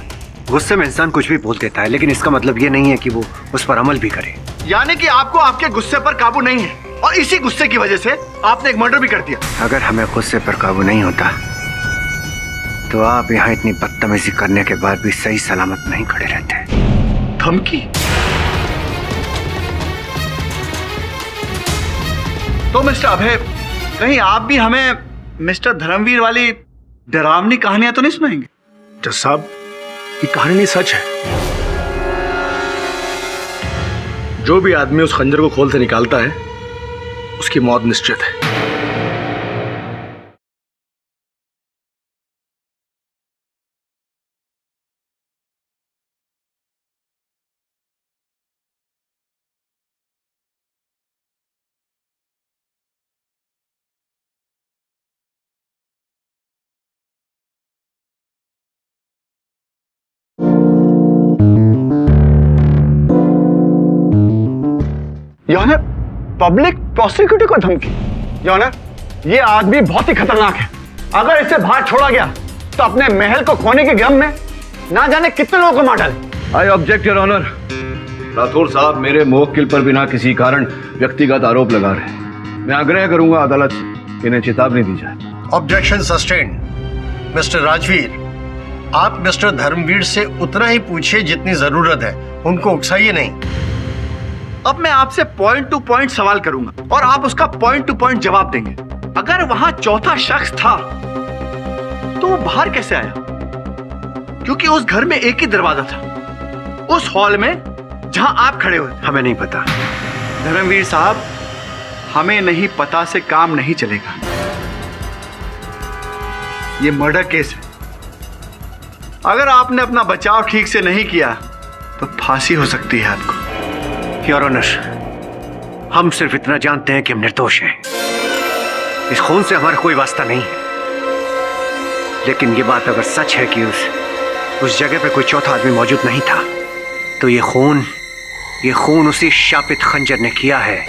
गुस्से में इंसान कुछ भी बोल देता है, लेकिन इसका मतलब ये नहीं है कि वो उस पर अमल भी करे। यानी कि आपको आपके गुस्से पर काबू नहीं है, और इसी गुस्से की वजह से आपने एक मर्डर भी कर दिया। अगर हमें गुस्से पर काबू नहीं होता तो आप यहाँ इतनी बदतमीजी करने के बाद भी सही सलामत नहीं खड़े रहते। धमकी? तो मिस्टर अभय, कहीं आप भी हमें मिस्टर धर्मवीर वाली डरावनी कहानियां तो नहीं सुनाएंगे? जज साहब, ये कहानी नहीं सच है। जो भी आदमी उस खंजर को खोल से निकालता है, उसकी मौत निश्चित है। योनर, पब्लिक प्रोसिक्यूटर को धमकी? योनर, ये आदमी बहुत ही खतरनाक है। अगर इसे बाहर छोड़ा गया तो अपने महल को खोने के गम में ना जाने कितने लोगों को मार डाले। I object your honour. Rathore साहब मेरे मुवक्किल पर बिना किसी कारण व्यक्तिगत आरोप लगा रहे हैं। मैं आग्रह करूंगा अदालत से इन्हें चेतावनी दी जाए। Objection sustained. मिस्टर राजवीर, आप मिस्टर धर्मवीर से उतना ही पूछिए जितनी जरूरत है, उनको उकसाइए नहीं। अब मैं आपसे पॉइंट टू पॉइंट सवाल करूंगा और आप उसका पॉइंट टू पॉइंट जवाब देंगे। अगर वहां चौथा शख्स था तो वो बाहर कैसे आया? क्योंकि उस घर में एक ही दरवाजा था, उस हॉल में जहां आप खड़े हुए। हमें नहीं पता धर्मवीर साहब, हमें नहीं पता से काम नहीं चलेगा। ये मर्डर केस है। अगर आपने अपना बचाव ठीक से नहीं किया तो फांसी हो सकती है आपको। योर ऑनर, हम सिर्फ इतना जानते हैं कि हम निर्दोष हैं। इस खून से हमारा कोई वास्ता नहीं है। लेकिन ये बात अगर सच है कि उस जगह पे कोई चौथा आदमी मौजूद नहीं था, तो ये खून उसी शापित खंजर ने किया है।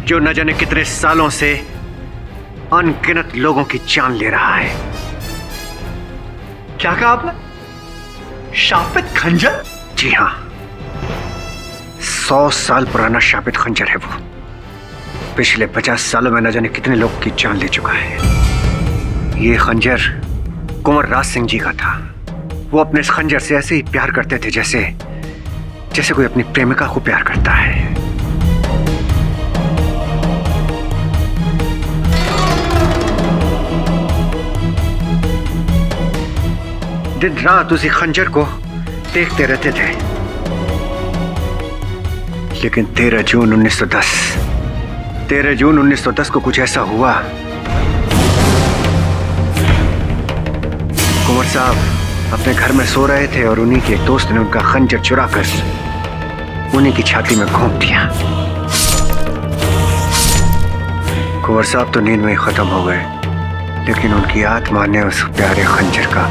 जो न जाने कितने सालों से अनगिनत लोगों की जान ले रहा है। क्या कहा आपने? शापित खंजर? जी हाँ, 100 साल पुराना शापित खंजर है वो। पिछले 50 सालों में न जाने कितने लोगों की जान ले चुका है। ये खंजर कुंवर राज सिंह जी का था। वो अपने इस खंजर से ऐसे ही प्यार करते थे जैसे कोई अपनी प्रेमिका को प्यार करता है। दिन रात उसी खंजर को देखते रहते थे। लेकिन 13 जून 1910 को कुछ ऐसा हुआ। कुंवर साहब अपने घर में सो रहे थे और उन्हीं के एक दोस्त ने उनका खंजर चुराकर उन्हीं की छाती में घोंप दिया। कुंवर साहब तो नींद में ही खत्म हो गए, लेकिन उनकी आत्मा ने उस प्यारे खंजर का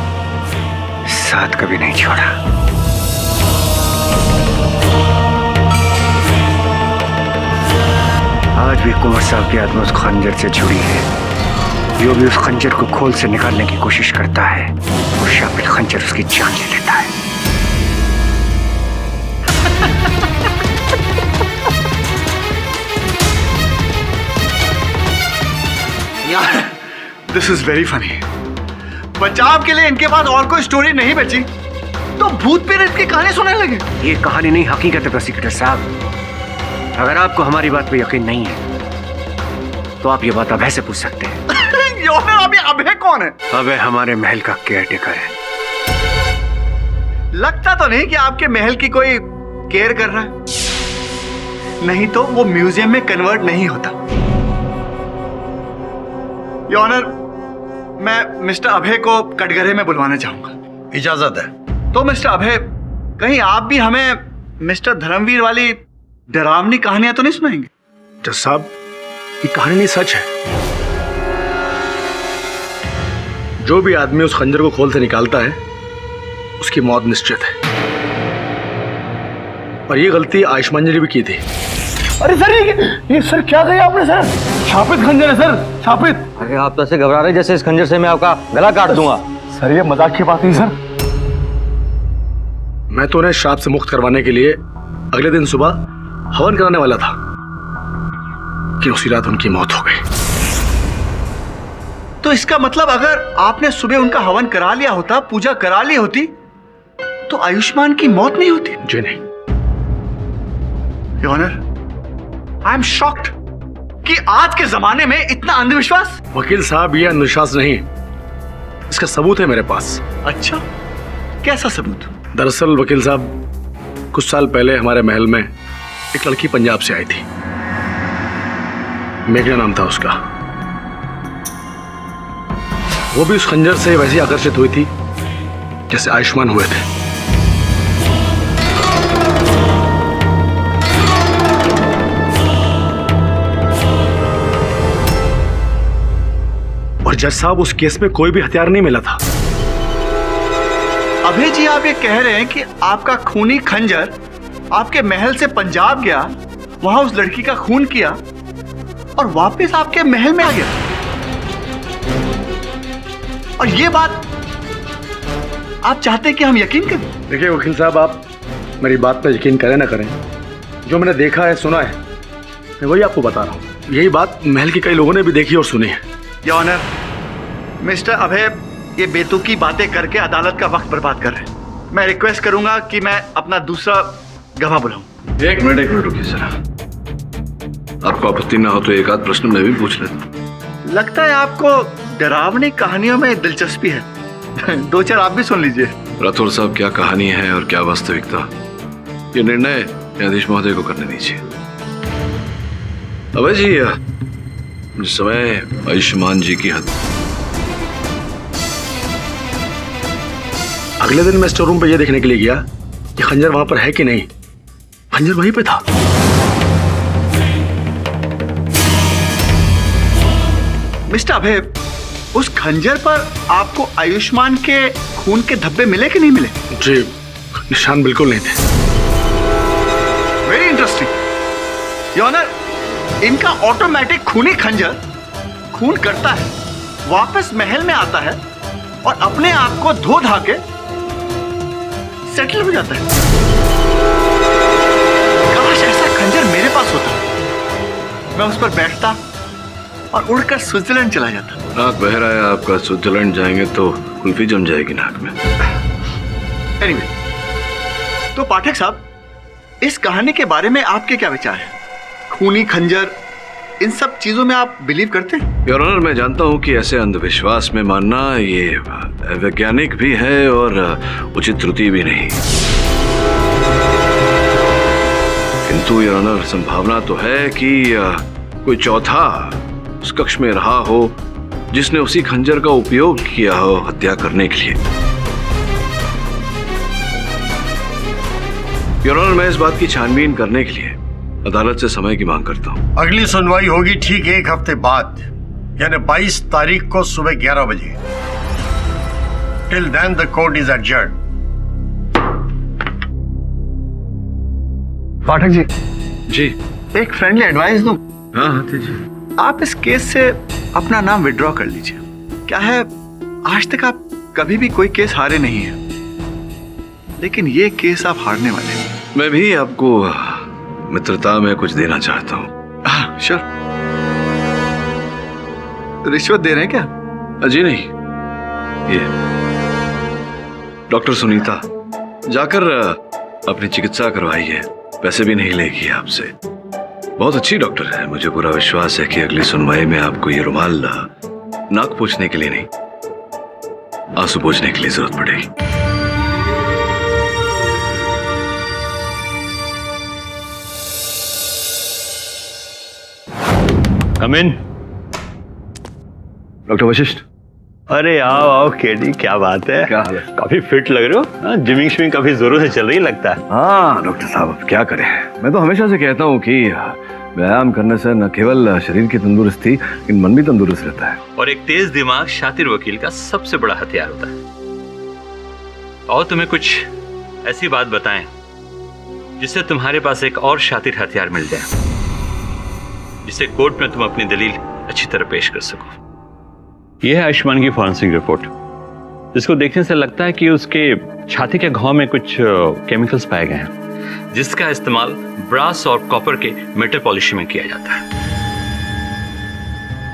साथ कभी नहीं छोड़ा। आज भी कुंवर साहब की आत्मा उस खंजर से जुड़ी है। जो भी उस खंजर को खोल से निकालने की कोशिश करता है, वो शापित खंजर उसकी जान ले लेता है। यार, दिस इज वेरी फनी। बचाव के लिए इनके पास और कोई स्टोरी नहीं बची तो भूत प्रेत की कहानी सुनाने लगे। ये कहानी नहीं, हकीकत है प्रोसिक्यूटर साहब। अगर आपको हमारी बात पे यकीन नहीं है तो आप ये बात अभय से पूछ सकते हैं। अभी अभय कौन है? अभय हमारे महल का केयरटेकर है। लगता तो नहीं कि आपके महल की कोई केयर कर रहा है, नहीं तो वो म्यूजियम में कन्वर्ट नहीं होता। योर ऑनर, मैं मिस्टर अभय को कटघरे में बुलवाना चाहूंगा। इजाजत है। तो मिस्टर अभय, कहीं आप भी हमें मिस्टर धर्मवीर वाली डरावनी कहानियां तो नहीं सुनाएंगे? जज साहब, ये कहानी नहीं सच है। जो भी आदमी उस खंजर को खोल से निकालता है उसकी मौत निश्चित है। और ये गलती आयुष्मान जी ने भी की थी। अरे सर, ये सर क्या कहा आपने सर? शापित खंजर है सर, शापित। अरे आप तो ऐसे घबरा रहे जैसे इस खंजर से मैं आपका गला काट दूंगा। सर ये मजाक की बात नहीं सर। मैं तो उन्हें श्राप से मुक्त करवाने के लिए अगले दिन सुबह हवन कराने वाला था कि उसी रात उनकी मौत हो गई। तो इसका मतलब अगर आपने सुबह उनका हवन करा लिया होता, पूजा करा ली होती, तो आयुष्मान की मौत नहीं होती? जी नहीं। Your honour, I am shocked कि आज के जमाने में इतना अंधविश्वास। वकील साहब, ये अंधविश्वास नहीं, इसका सबूत है मेरे पास। अच्छा, कैसा सबूत? दरअसल वकील साहब, कुछ साल पहले हमारे महल में एक लड़की पंजाब से आई थी। मेघना नाम था उसका। वो भी उस खंजर से वैसे ही आकर्षित हुई थी जैसे आयुष्मान हुए थे। और जज साहब, उस केस में कोई भी हथियार नहीं मिला था। अभय जी, आप ये कह रहे हैं कि आपका खूनी खंजर आपके महल से पंजाब गया, वहां उस लड़की का खून किया और वापस आपके महल में आ गया। और ये बात आप चाहते हैं कि हम यकीन करें? देखिए वकील साहब, आप मेरी बात पर यकीन करें ना करें, जो मैंने देखा है, सुना है, मैं वही आपको बता रहा हूँ। यही बात महल के कई लोगों ने भी देखी और सुनी है। योर ऑनर, मिस्टर अभय ये बेतुकी बातें करके अदालत का वक्त बर्बाद कर रहे हैं। मैं रिक्वेस्ट करूंगा कि मैं अपना दूसरा गवाह बुलाऊं। एक मिनट रुकिए जरा। आपको आपत्ति ना हो तो एक आध प्रश्न मैं भी पूछ लेता हूँ। लगता है आपको डरावनी कहानियों में दिलचस्पी है। दो चार आप भी सुन लीजिए। राठौर साहब, क्या कहानी है और क्या वास्तविकता, ये निर्णय न्यायाधीश महोदय को करने दीजिए। अभय जी, जिस समय आयुष्मान जी की हत्या, अगले दिन मैं स्टोर रूम पे ये देखने के लिए गया ये खंजर वहां पर है कि नहीं? खंजर वहीं पे था। मिस्टर अभय, उस खंजर पर आपको आयुष्मान के खून के धब्बे मिले कि नहीं मिले? जी, निशान बिल्कुल नहीं थे। वेरी इंटरेस्टिंग योर ऑनर, इनका ऑटोमेटिक खूनी खंजर खून करता है, वापस महल में आता है और अपने आप को धो धा के सेटल हो जाता है। काश ऐसा खंजर मेरे पास होता, मैं उस पर बैठता और उड़कर स्विट्जरलैंड चला जाता। नाक बह रहा है आपका, स्विट्जरलैंड जाएंगे तो कुल्फी जम जाएगी नाक में। एनीवे, तो पाठक साहब, इस कहानी के बारे में आपके क्या विचार हैं? खूनी खंजर, इन सब चीजों में आप बिलीव करते हैं? योर ऑनर, मैं जानता हूं कि ऐसे अंधविश्वास में मानना ये वैज्ञानिक भी है और उचित त्रुटि भी नहीं, किंतु योर ऑनर संभावना तो है कि कोई चौथा उस कक्ष में रहा हो जिसने उसी खंजर का उपयोग किया हो हत्या करने के लिए। योर ऑनर, मैं इस बात की छानबीन करने के लिए अदालत से समय की मांग करता हूं। अगली सुनवाई होगी ठीक 1 हफ्ते बाद, यानी 22 तारीख को सुबह 11 बजे। Till then the court is adjourned. Pathak ji, जी एक फ्रेंडली एडवाइस दूं? हाँ जी। आप इस केस से अपना नाम विड्रॉ कर लीजिए। क्या है, आज तक आप कभी भी कोई केस हारे नहीं है, लेकिन ये केस आप हारने वाले हैं। मैं भी आपको मित्रता में कुछ देना चाहता हूँ। श्योर। रिश्वत दे रहे हैं क्या? जी नहीं, ये डॉक्टर सुनीता जाकर अपनी चिकित्सा करवाइए, पैसे भी नहीं लेगी आपसे। बहुत अच्छी डॉक्टर है, मुझे पूरा विश्वास है कि अगली सुनवाई में आपको ये रुमाल नाक पोंछने के लिए नहीं, आंसू पोंछने के लिए जरूरत पड़ेगी। कम इन। डॉक्टर वशिष्ठ। अरे आओ आओ केडी, क्या बात है? क्या हाल है? काफी फिट लग रहे हो। जिमिंग शिमिंग काफी जोरों से चल रही लगता है। हाँ डॉक्टर साहब, अब क्या करें, मैं तो हमेशा से कहता हूँ कि व्यायाम करने से न केवल शरीर की तंदुरुस्ती लेकिन मन भी तंदुरुस्त रहता है। और एक तेज दिमाग शातिर वकील का सबसे बड़ा हथियार होता है। और तुम्हें कुछ ऐसी बात बताएं जिससे तुम्हारे पास एक और शातिर हथियार मिल जाए, जिससे कोर्ट में तुम अपनी दलील अच्छी तरह पेश कर सको। यह है आयुष्मान की फॉरेंसिक रिपोर्ट, जिसको देखने से लगता है कि उसके छाती के घाव में कुछ केमिकल्स पाए गए हैं, जिसका इस्तेमाल ब्रास और कॉपर के मेटल पॉलिशिंग में किया जाता है।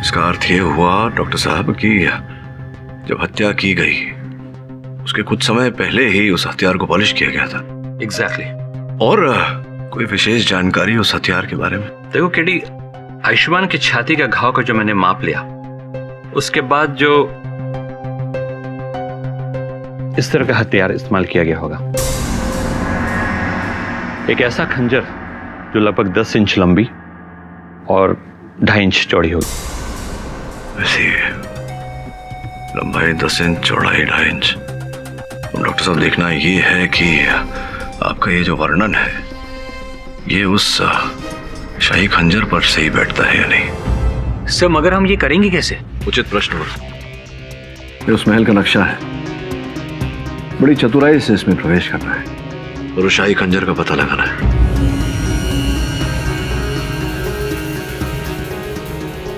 इसका अर्थ ये हुआ डॉक्टर साहब कि जब हत्या की गई उसके कुछ समय पहले ही उस हथियार को पॉलिश किया गया था। एग्जैक्टली। और कोई विशेष जानकारी उस हथियार के बारे में? देखो केडी, आयुष्मान की छाती का घाव का जो मैंने माप लिया, उसके बाद जो इस तरह का हथियार इस्तेमाल किया गया होगा, एक ऐसा खंजर जो लगभग 10 इंच लंबी और 2.5 इंच चौड़ी होगी। ऐसी लंबाई 10 इंच, चौड़ाई 2.5 इंच। डॉक्टर साहब, देखना ये है कि आपका ये जो वर्णन है ये उस शाही खंजर पर सही बैठता है या नहीं। सर, मगर हम ये करेंगे कैसे? उचित प्रश्न। ये उस महल का नक्शा है, बड़ी चतुराई से इसमें प्रवेश करना है और उस शाही खंजर का पता लगाना है।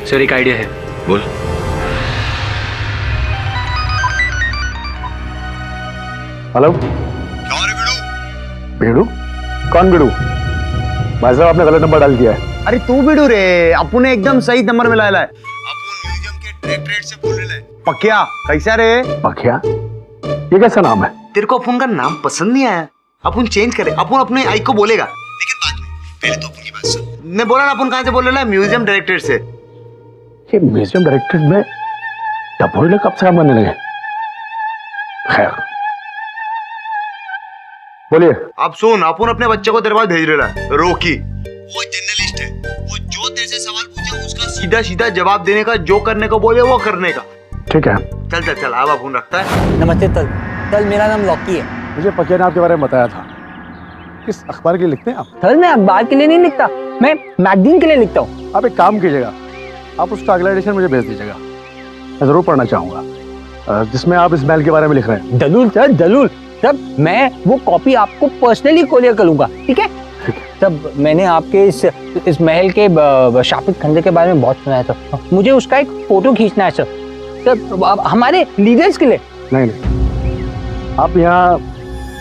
सर, एक आइडिया है। बोल। हेलो। बीड़ू? कौन बीड़ू? भाई साहब, आपने गलत नंबर डाल दिया है। अरे तू बिडू रे, अपू ने एकदम सही नंबर मिलाया है। अपन म्यूजियम के डायरेक्टरेट से बोल रहे हैं। पक्या कैसा रे? पक्या? ये कैसा नाम है? तेरे को अपन का नाम पसंद नहीं आया, अपन चेंज करे। अपन अपने आई को बोलेगा, लेकिन बाद में। पहले तो अपन की बात सुन। मैं बोला ना, अपन कहां से बोल रहे हैं? म्यूजियम डायरेक्टरेट से। ये म्यूजियम डायरेक्टरेट में डबोले कब से बनने लगे? खैर, बोलिए। आप सुन, अपन अपने बच्चे को तेरे पास भेज रहा है, रोकी। वो जर्नलिस्ट है, वो जो तेरे से सवाल पूछे उसका सीधा सीधा जवाब देने का, जो करने को बोले वो करने का। ठीक है। चल चल चल, अब अपन रखता है। नमस्ते तल, मेरा नाम लॉकी है। मुझे पक्या ने आपके बारे में बताया था। किस अखबार के लिए लिखते हैं आप? सर मैं अखबार के लिए नहीं लिखता, मैं मैगजीन के लिए लिखता हूँ। आप एक काम कीजिएगा, आप उसका अगला एडिशन मुझे भेज दीजिएगा, मैं जरूर पढ़ना चाहूंगा, जिसमें आप इस महल के बारे में लिख रहे हैं। जरूर सर, जरूर सर, मैं वो कॉपी आपको पर्सनली कोरियर करूंगा, ठीक है? तब मैंने आपके इस महल के शापित खंजर के बारे में बहुत सुना है सर, मुझे उसका एक फोटो खींचना है सर। सर हमारे लीडर्स के लिए। नहीं, आप यहाँ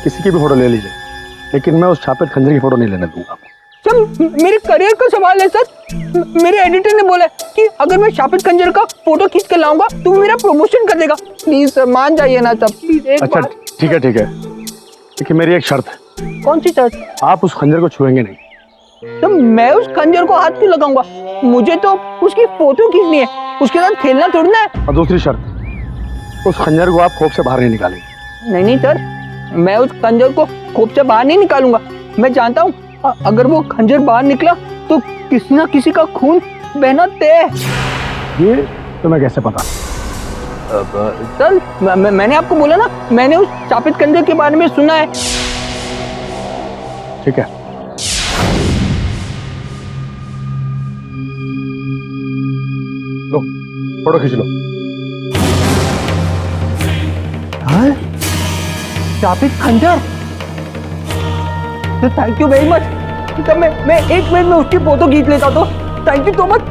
किसी की भी फोटो ले लीजिए, लेकिन मैं उस शापित खंजर की फोटो नहीं लेने दूंगा। सर मेरे करियर का सवाल है सर, मेरे एडिटर ने बोला कि अगर मैं शापित खंजर का फोटो खींच कर लाऊंगा तो मेरा प्रमोशन कर देगा। प्लीज सर मान जाइए ना सर, प्लीज एक अच्छा ठीक है, लेकिन मेरी एक शर्त है। कौन सी शर्त? आप उस खंजर को छुएंगे नहीं। तो मैं उस खंजर को हाथ क्यों लगाऊंगा? मुझे तो उसकी फोटो खींचनी है, उसके साथ खेलना थोड़ी है। और दूसरी शर्त, उस खंजर को आप खोप से बाहर नहीं निकालेंगे। नहीं सर, मैं उस खंजर को खोप से बाहर नहीं निकालूंगा। मैं जानता हूँ अगर वो खंजर बाहर निकला तो किसी ना किसी का खून बहना तय है। ये तुम्हें कैसे पता? सर मैंने आपको बोला ना, मैंने उस शापित खंजर के बारे में सुना है। ठीक है, लो फोटो खींच लो। हाँ? शापित खंजर, तो थैंक यू वेरी मच। तो मैं 1 मिनट में उसकी फोटो खींच लेता तो थैंक यू सो मच।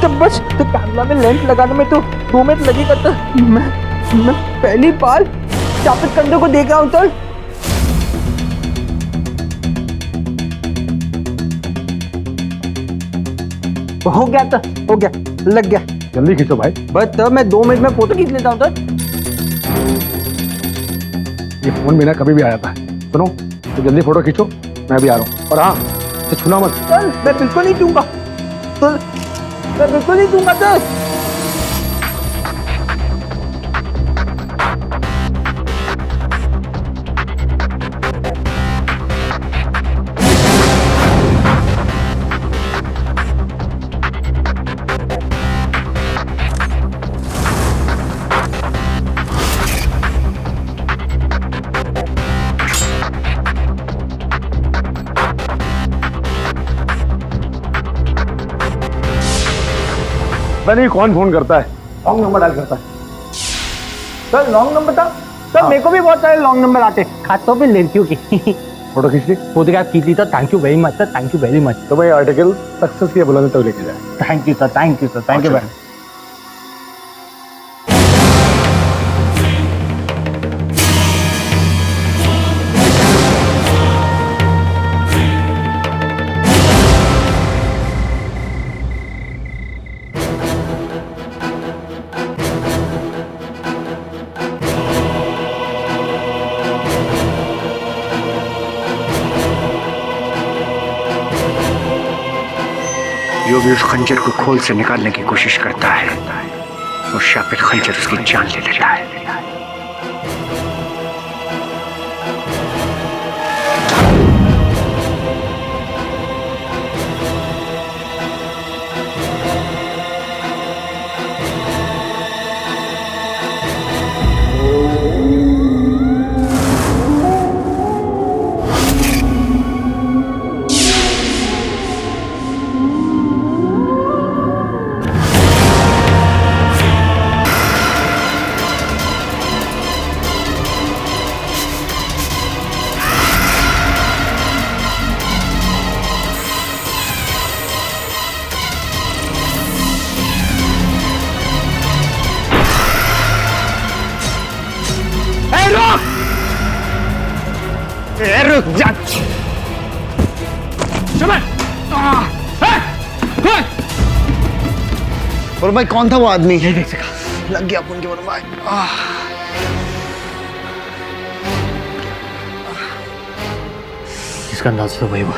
तो बस तो कैमरा में लेंस लगाने में तो 2 मिनट लगेगा। तो मैं पहली बार शापित खंजर को देख रहा हूँ सर। हो गया तो हो गया, लग गया। जल्दी खींचो भाई। बस तो मैं 2 मिनट में फोटो खींच लेता हूँ सर। ये फोन बिना कभी भी आ जाता है। सुनो, तो जल्दी फोटो खींचो, मैं भी आ रहा हूँ। और हाँ, तो छूना मत। सर मैं बिल्कुल नहीं दूंगा, तो मैं बिल्कुल नहीं दूंगा सर। नहीं, कौन फोन करता है? रॉन्ग नंबर डायल करता है। सर लॉन्ग नंबर था सर। मेरे को भी बहुत सारे लॉन्ग नंबर आते, खासतौर पे लड़कियों की। फोटो खींच ली? फोटोग्राफ खींच ली तो thank you very much sir, thank you very much. तो भाई आर्टिकल सक्सेस की बुलंदी तक लेके जाए। Thank you sir, thank you sir, thank you very. जो भी उस खंजर को खोल से निकालने की कोशिश करता है, वो शापित खंजर उसकी जान ले लेता है। रुक जा। और भाई कौन था वो आदमी? नहीं देख सका, लग गया अपन के ऊपर भाई। इसका अंदाज तो वही हुआ।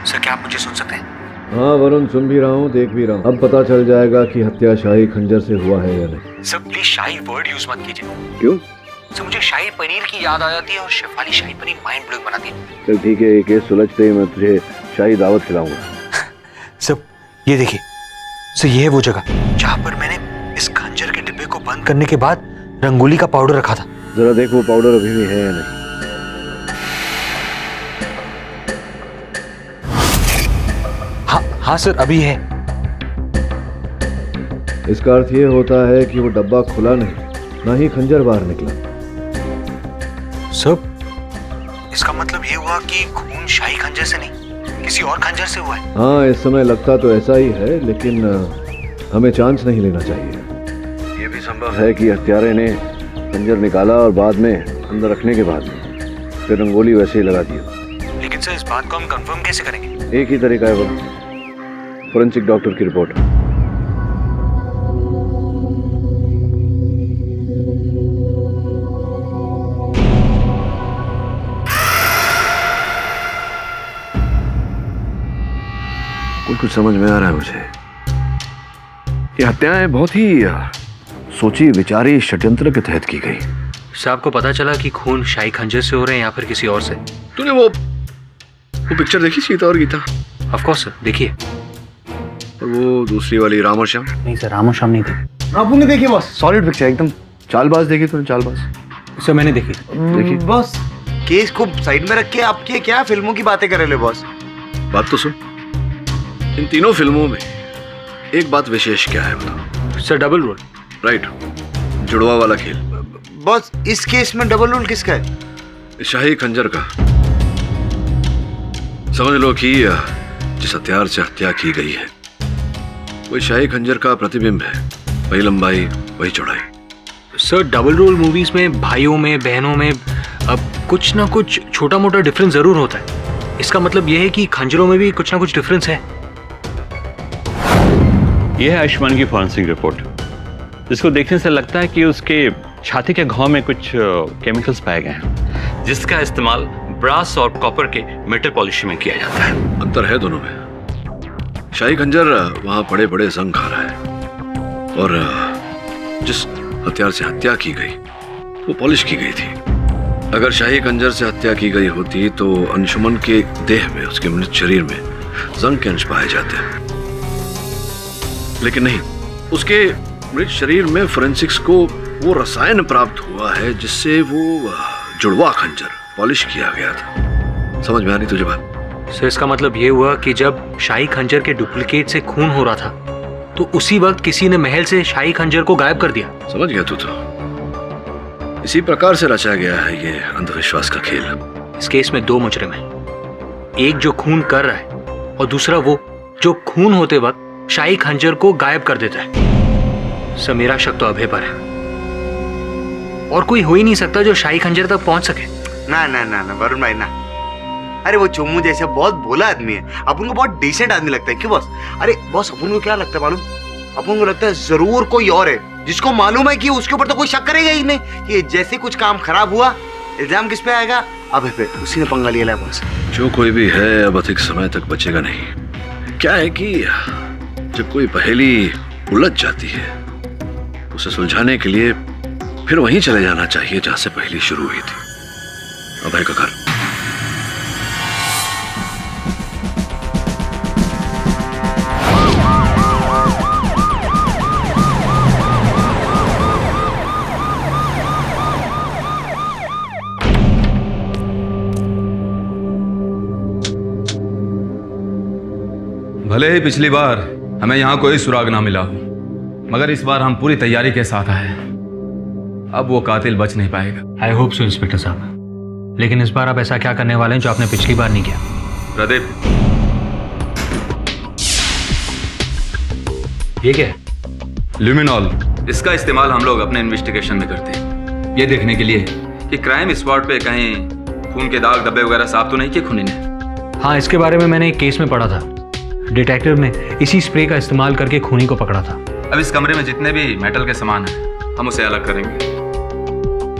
सर क्या आप मुझे सुन सकते हैं? हाँ वरुण, सुन भी रहा हूँ, देख भी रहा हूँ। अब पता चल जाएगा कि हत्या शाही खंजर से हुआ है या नहीं। Sir please shahi word use मत कीजिए। क्यों? सर मुझे शाही पनीर की याद आ जाती है और शेफ वाली शाही पनीर माइंड ब्लोइंग बनाती है। चल ठीक है, ये केस सुलझते ही मैं तुझे शाही दावत खिलाऊंगा। सर ये देखिए, सर ये है वो जगह जहाँ पर मैंने इस खंजर के डिब्बे को बंद करने के बाद रंगोली का पाउडर रखा था। जरा देख वो पाउडर अभी भी है या नहीं। हाँ सर, अभी है। इसका अर्थ ये होता है कि वो डब्बा खुला नहीं, ना ही खंजर बाहर निकला। सर, इसका मतलब ये हुआ कि खून शाही खंजर से नहीं, किसी और खंजर से हुआ है। हाँ, इस समय लगता तो ऐसा ही है, लेकिन हमें चांस नहीं लेना चाहिए। ये भी संभव है कि हत्यारे ने खंजर निकाला और बाद में अंदर रखने के बाद में फिर रंगोली वैसे ही लगा दी। लेकिन सर, इस बात को हम कंफर्म कैसे करेंगे? एक ही तरीका है, वो फोरेंसिक डॉक्टर की रिपोर्ट। कुछ समझ में आ रहा है मुझे। ये हत्याएं बहुत ही सोची विचारी षड्यंत्र के तहत की गई। साहब को पता चला कि खून शाही खंजर से हो रहे हैं या फिर किसी और से। तूने वो पिक्चर देखी, सीता और गीता? ऑफ कोर्स सर, देखिए। और वो दूसरी वाली राम और श्याम? नहीं सर, राम और श्याम नहीं थी। आपको नहीं देखी बॉस? सॉलिड पिक्चर एकदम। चालबाज देखी तूने? चालबाज सर मैंने देखी। देखी बॉस, केस को साइड में रख के आपके क्या फिल्मों की बातें कर रहे हो बॉस? बात तो सुन। इन तीनों फिल्मों में एक बात विशेष क्या है बताओ? Sir double role. राइट, जुड़वा वाला खेल। बॉस, इस केस में डबल रोल किसका है? शाही खंजर का। समझ लो कि जिस हथियार से हत्या की गई है वही शाही खंजर का प्रतिबिंब है। वही लंबाई, वही चौड़ाई। सर डबल रोल मूवीज में भाइयों में, बहनों में अब कुछ ना कुछ छोटा मोटा डिफरेंस जरूर होता है। इसका मतलब यह है कि खंजरों में भी कुछ ना कुछ डिफरेंस है। यह है आयुष्मान की फॉरेंसिक रिपोर्ट, जिसको देखने से लगता है कि उसके छाती के घाव में कुछ केमिकल्स पाए गए हैं, जिसका इस्तेमाल ब्रास और कॉपर के मेटल पॉलिशिंग में किया जाता है। अंतर है दोनों में। शाही खंजर वहां बड़े बड़े जंग खा रहा है और जिस हथियार से हत्या की गई वो पॉलिश की गई थी। अगर शाही खंजर से हत्या की गई होती तो अंशुमन के देह में, उसके मृत शरीर में जंग के अंश पाए जाते, लेकिन नहीं। उसके मृत शरीर में फोरेंसिक्स को वो रसायन प्राप्त हुआ है जिससे वो जुड़वा खंजर पॉलिश किया गया था। समझ में आ रही तुझे बात? सर इसका मतलब ये हुआ कि जब शाही खंजर के डुप्लीकेट से खून हो रहा था तो उसी वक्त किसी ने महल से शाही खंजर को गायब कर दिया। समझ गया तू तो। इसी प्रकार से रचा गया है ये अंधविश्वास का खेल। इस केस में दो मुजरिम हैं, एक जो खून कर रहा है और दूसरा वो जो खून होते वक्त शाही खंजर को गायब कर देता है। सर मेरा शक तो अभय पर है, और कोई हो ही नहीं सकता जो शाही खंजर तक पहुंच सके। ना ना ना ना वरुण भाई ना। अरे वो चोमू जैसा बहुत भोला आदमी है, अपन को बहुत डिसेंट आदमी लगता है। क्यों बॉस? अरे बॉस, अपन को क्या लगता है मालूम? अपन को लगता है जरूर कोई और है जिसको मालूम है कि उसके ऊपर तो कोई शक करेगा ही नहीं। कि जैसे कुछ काम खराब हुआ इल्जाम किस पे आएगा? अबे पे, उसी ने पंगा लिया है बॉस। जो कोई भी है अब अधिक समय तक बचेगा नहीं। क्या है कि जब कोई पहेली उलझ जाती है उसे सुलझाने के लिए फिर वहीं चले जाना चाहिए जहां से पहेली शुरू हुई थी, अभय का घर। भले ही पिछली बार हमें यहाँ कोई सुराग ना मिला हो, मगर इस बार हम पूरी तैयारी के साथ आए। अब वो कातिल बच नहीं पाएगा। आई होप सो इंस्पेक्टर साहब, लेकिन इस बार आप ऐसा क्या करने वाले हैं जो आपने पिछली बार नहीं किया? प्रदीप, ये क्या है? ल्यूमिनॉल। इसका इस्तेमाल हम लोग अपने इन्वेस्टिगेशन में करते हैं, ये देखने के लिए कि क्राइम स्पॉट पे कहीं खून के दाग धब्बे वगैरह साफ तो नहीं किए खूनी ने। हाँ, इसके बारे में मैंने एक केस में पढ़ा था। डिटेक्टिव ने इसी स्प्रे का इस्तेमाल करके खूनी को पकड़ा था। अब इस कमरे में जितने भी मेटल के सामान हैं हम उसे अलग करेंगे,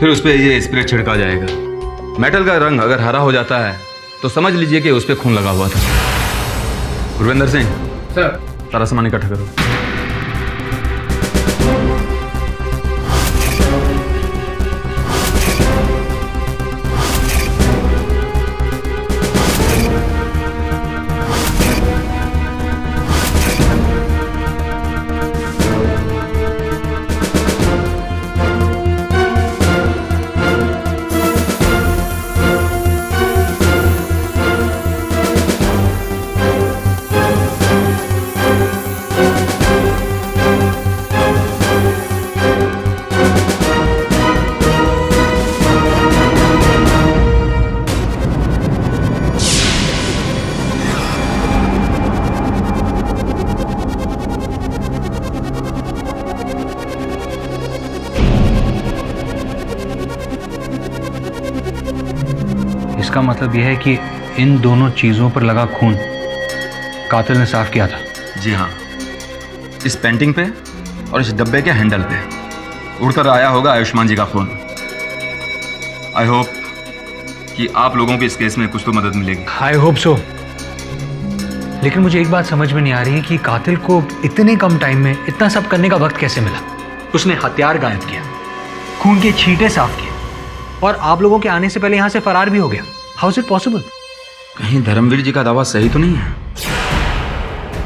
फिर उस पर ये स्प्रे छिड़का जाएगा। मेटल का रंग अगर हरा हो जाता है तो समझ लीजिए कि उस पर खून लगा हुआ था। गुरविंदर सिंह सर, सारा सामान इकट्ठा करो। इसका मतलब यह है कि इन दोनों चीजों पर लगा खून कातिल ने साफ किया था। जी हाँ, इस पेंटिंग पे और इस डब्बे के हैंडल पे उड़कर आया होगा आयुष्मान जी का खून। आई होप कि आप लोगों को इस केस में कुछ तो मदद मिलेगी। I hope so. लेकिन मुझे एक बात समझ में नहीं आ रही है कि कातिल को इतने कम टाइम में इतना सब करने का वक्त कैसे मिला। उसने हथियार गायब किया, खून के छींटे साफ किए और आप लोगों के आने से पहले यहां से फरार भी हो गया। How is it possible? कहीं धर्मवीर जी का दावा सही तो नहीं है?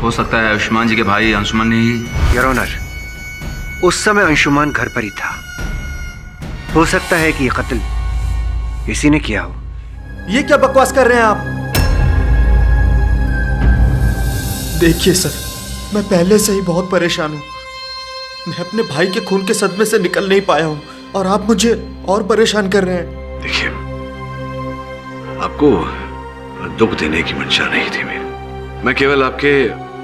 हो सकता है आयुष्मान जी के भाई अंशुमन ने ही। योर ऑनर, उस समय अंशुमान घर पर ही था। हो सकता है कि ये कत्ल इसी ने किया हो। ये क्या बकवास कर रहे हैं आप? देखिए सर, मैं पहले से ही बहुत परेशान हूं। मैं अपने भाई के खून के सदमे से निकल नहीं पाया हूं और आप मुझे और परेशान कर रहे हैं। देखिए, आपको दुख देने की मंशा नहीं थी मेरी। मैं केवल आपके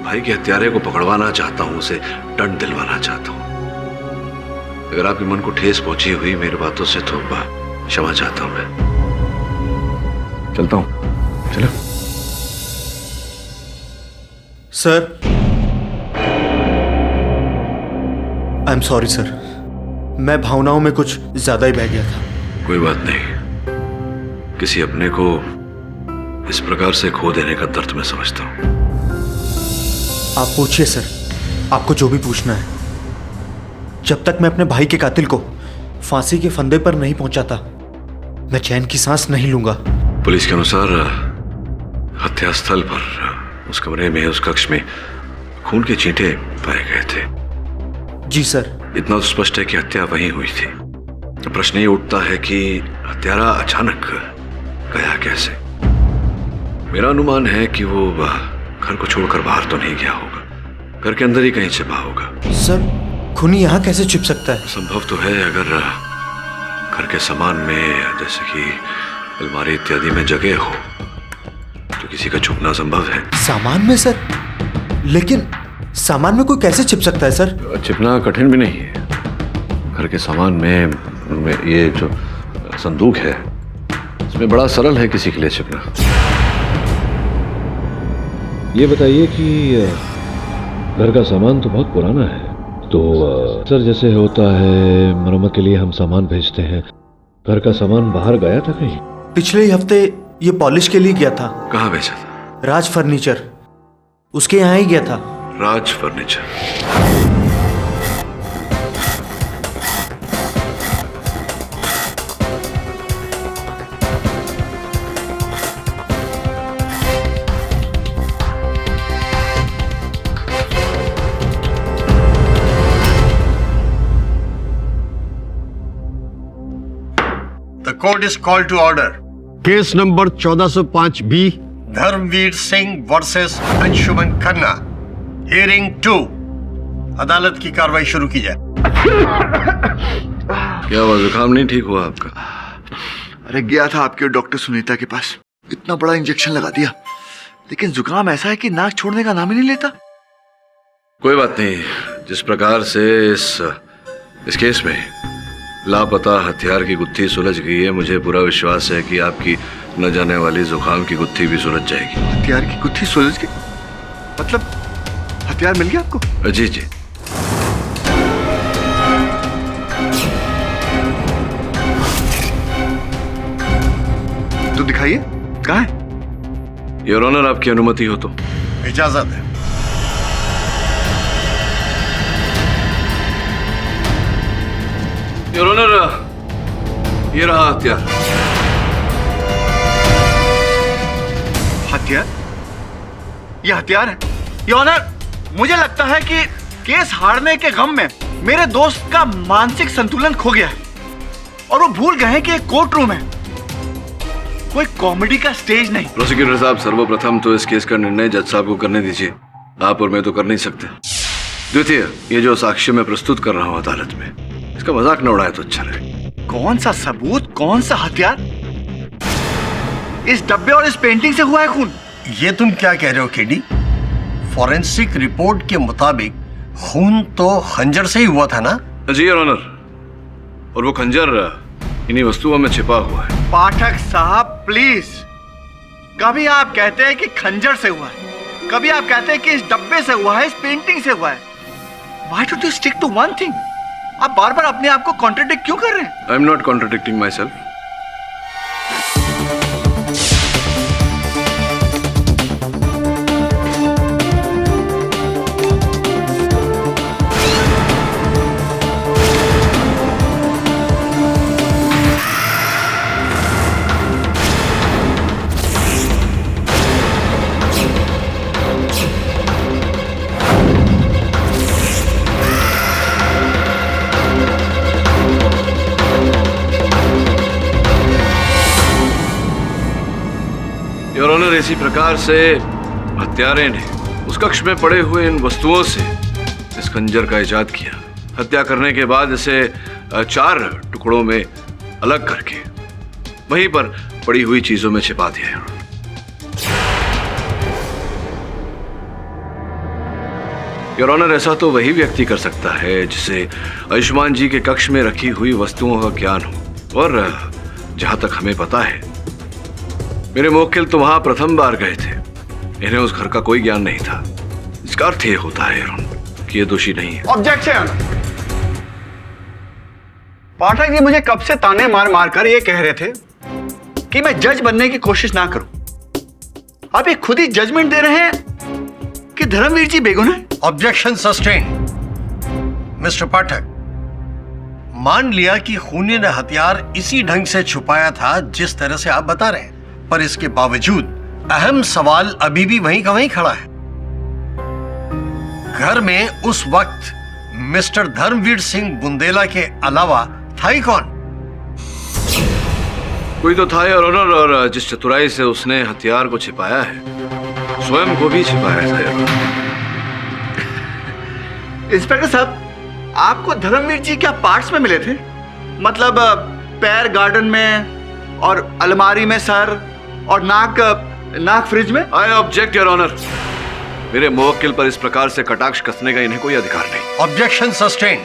भाई के हत्यारे को पकड़वाना चाहता हूं, उसे दंड दिलवाना चाहता हूं। अगर आपके मन को ठेस पहुंची हुई मेरी बातों से तो क्षमा चाहता हूं। मैं चलता हूं। चलो sir, I am sorry sir, मैं भावनाओं में कुछ ज्यादा ही बह गया था। कोई बात नहीं, किसी अपने को इस प्रकार से खो देने का दर्द मैं समझता हूं। आप पूछिए सर, आपको जो भी पूछना है। जब तक मैं अपने भाई के कातिल को फांसी के फंदे पर नहीं पहुंचाता, मैं चैन की सांस नहीं लूंगा। पुलिस के अनुसार हत्यास्थल पर, उस कमरे में, उस कक्ष में खून के छींटे पाए गए थे। जी सर। इतना तो स्पष्ट है कि हत्या वहीं हुई थी। प्रश्न ये उठता है कि हत्यारा अचानक गया कैसे। मेरा अनुमान है कि वो घर को छोड़कर बाहर तो नहीं गया होगा, घर के अंदर ही कहीं छिपा होगा। सर, खूनी यहाँ कैसे छिप सकता है? संभव तो है, अगर घर के सामान में, जैसे कि अलमारी इत्यादि में जगह हो, तो किसी का छुपना संभव है। सामान में सर? लेकिन सामान में कोई कैसे छिप सकता है सर? छिपना कठिन भी नहीं है। घर के सामान में ये जो संदूक है, इसमें बड़ा सरल है किसी के लिए छिपना। ये बताइए कि घर का सामान तो बहुत पुराना है, तो सर जैसे होता है मरम्मत के लिए हम सामान भेजते हैं, घर का सामान बाहर गया था कहीं? पिछले ही हफ्ते ये पॉलिश के लिए गया था। कहाँ भेजा था? राज फर्नीचर, उसके यहाँ ही गया था। Raj furniture? The court is called to order. Case number 1405 B, Dharamvir Singh versus Anshuman Khanna, hearing 2। अदालत की कार्रवाई शुरू की जाए। क्या हुआ, जुकाम नहीं ठीक हुआ आपका? अरे गया था आपके डॉक्टर सुनीता के पास, इतना बड़ा इंजेक्शन लगा दिया, लेकिन जुकाम ऐसा है कि नाक छोड़ने का नाम ही नहीं लेता। कोई बात नहीं, जिस प्रकार से इस केस में लापता हथियार की गुत्थी सुलझ गई है, मुझे पूरा विश्वास है कि आपकी न जाने वाली जुकाम की गुत्थी भी सुलझ जाएगी। हथियार की गुत्थी सुलझ गई? मतलब हथियार मिल गया आपको? जी जी। तो दिखाइए, कहाँ है? योर ऑनर, आपकी अनुमति हो तो। इजाजत है। योर ऑनर, ये रहा हथियार। हथियार? ये हथियार है? योर ऑनर, मुझे लगता है कि केस हारने के गम में मेरे दोस्त का मानसिक संतुलन खो गया है और वो भूल गए हैं कि एक कोर्ट रूम है, कोई कॉमेडी का स्टेज नहीं। प्रोसिक्यूटर साहब, सर्वप्रथम तो इस केस का निर्णय जज साहब को करने दीजिए। आप और मैं तो कर नहीं सकते। द्वितीय, ये जो साक्ष्य मैं प्रस्तुत कर रहा हूँ अदालत में, इसका मजाक न उड़ाए तो अच्छा रहे। कौन सा सबूत, कौन सा हथियार? इस डब्बे और इस पेंटिंग से हुआ है खून। ये तुम क्या कह रहे हो केडी? फॉरेंसिक रिपोर्ट के मुताबिक खून तो खंजर से ही हुआ था ना? जी योर ऑनर, और वो खंजर इन्हीं वस्तुओं में छिपा हुआ है। पाठक साहब प्लीज, कभी आप कहते हैं कि खंजर से हुआ है, कभी आप कहते हैं कि इस डब्बे से हुआ है, इस पेंटिंग से हुआ है। Why don't you stick to one thing? आप बार बार अपने आप को कॉन्ट्रडिक्ट क्यों कर रहे हैं? I am not contradicting myself. Your honour, इसी प्रकार से हत्यारे ने उस कक्ष में पड़े हुए इन वस्तुओं से इस खंजर का इजाद किया। हत्या करने के बाद इसे 4 टुकड़ों में अलग करके वहीं पर पड़ी हुई चीजों में छिपा दिया। योर ऑनर, ऐसा तो वही व्यक्ति कर सकता है जिसे आयुष्मान जी के कक्ष में रखी हुई वस्तुओं का ज्ञान हो। और जहां तक हमें पता है, मेरे मुवक्किल तो वहां प्रथम बार गए थे, इन्हें उस घर का कोई ज्ञान नहीं था। इसका अर्थ ये होता है कि ये दोषी नहीं है। ऑब्जेक्शन। पाठक जी मुझे कब से ताने मार मार कर ये कह रहे थे कि मैं जज बनने की कोशिश ना करूं। आप ये खुद ही जजमेंट दे रहे हैं कि धर्मवीर जी बेगुनाह है। Objection sustain. मिस्टर पाठक, मान लिया कि खूनी ने हथियार इसी ढंग से छुपाया था जिस तरह से आप बता रहे हैं, पर इसके बावजूद अहम सवाल अभी भी वहीं का वहीं खड़ा है। घर में उस वक्त मिस्टर धर्मवीर सिंह बुंदेला के अलावा था ही कौन? कोई तो था योर ऑनर, और जिस चतुराई से उसने हथियार को छिपाया है, स्वयं को भी छिपाया था। इंस्पेक्टर साहब, आपको धर्मवीर जी क्या पार्ट्स में मिले थे? मतलब पैर गार्डन में और अलमारी में सर और नाक फ्रिज में? I object your honour. मेरे मुवक्किल पर इस प्रकार से कटाक्ष कसने का इन्हें कोई अधिकार नहीं। Objection sustain.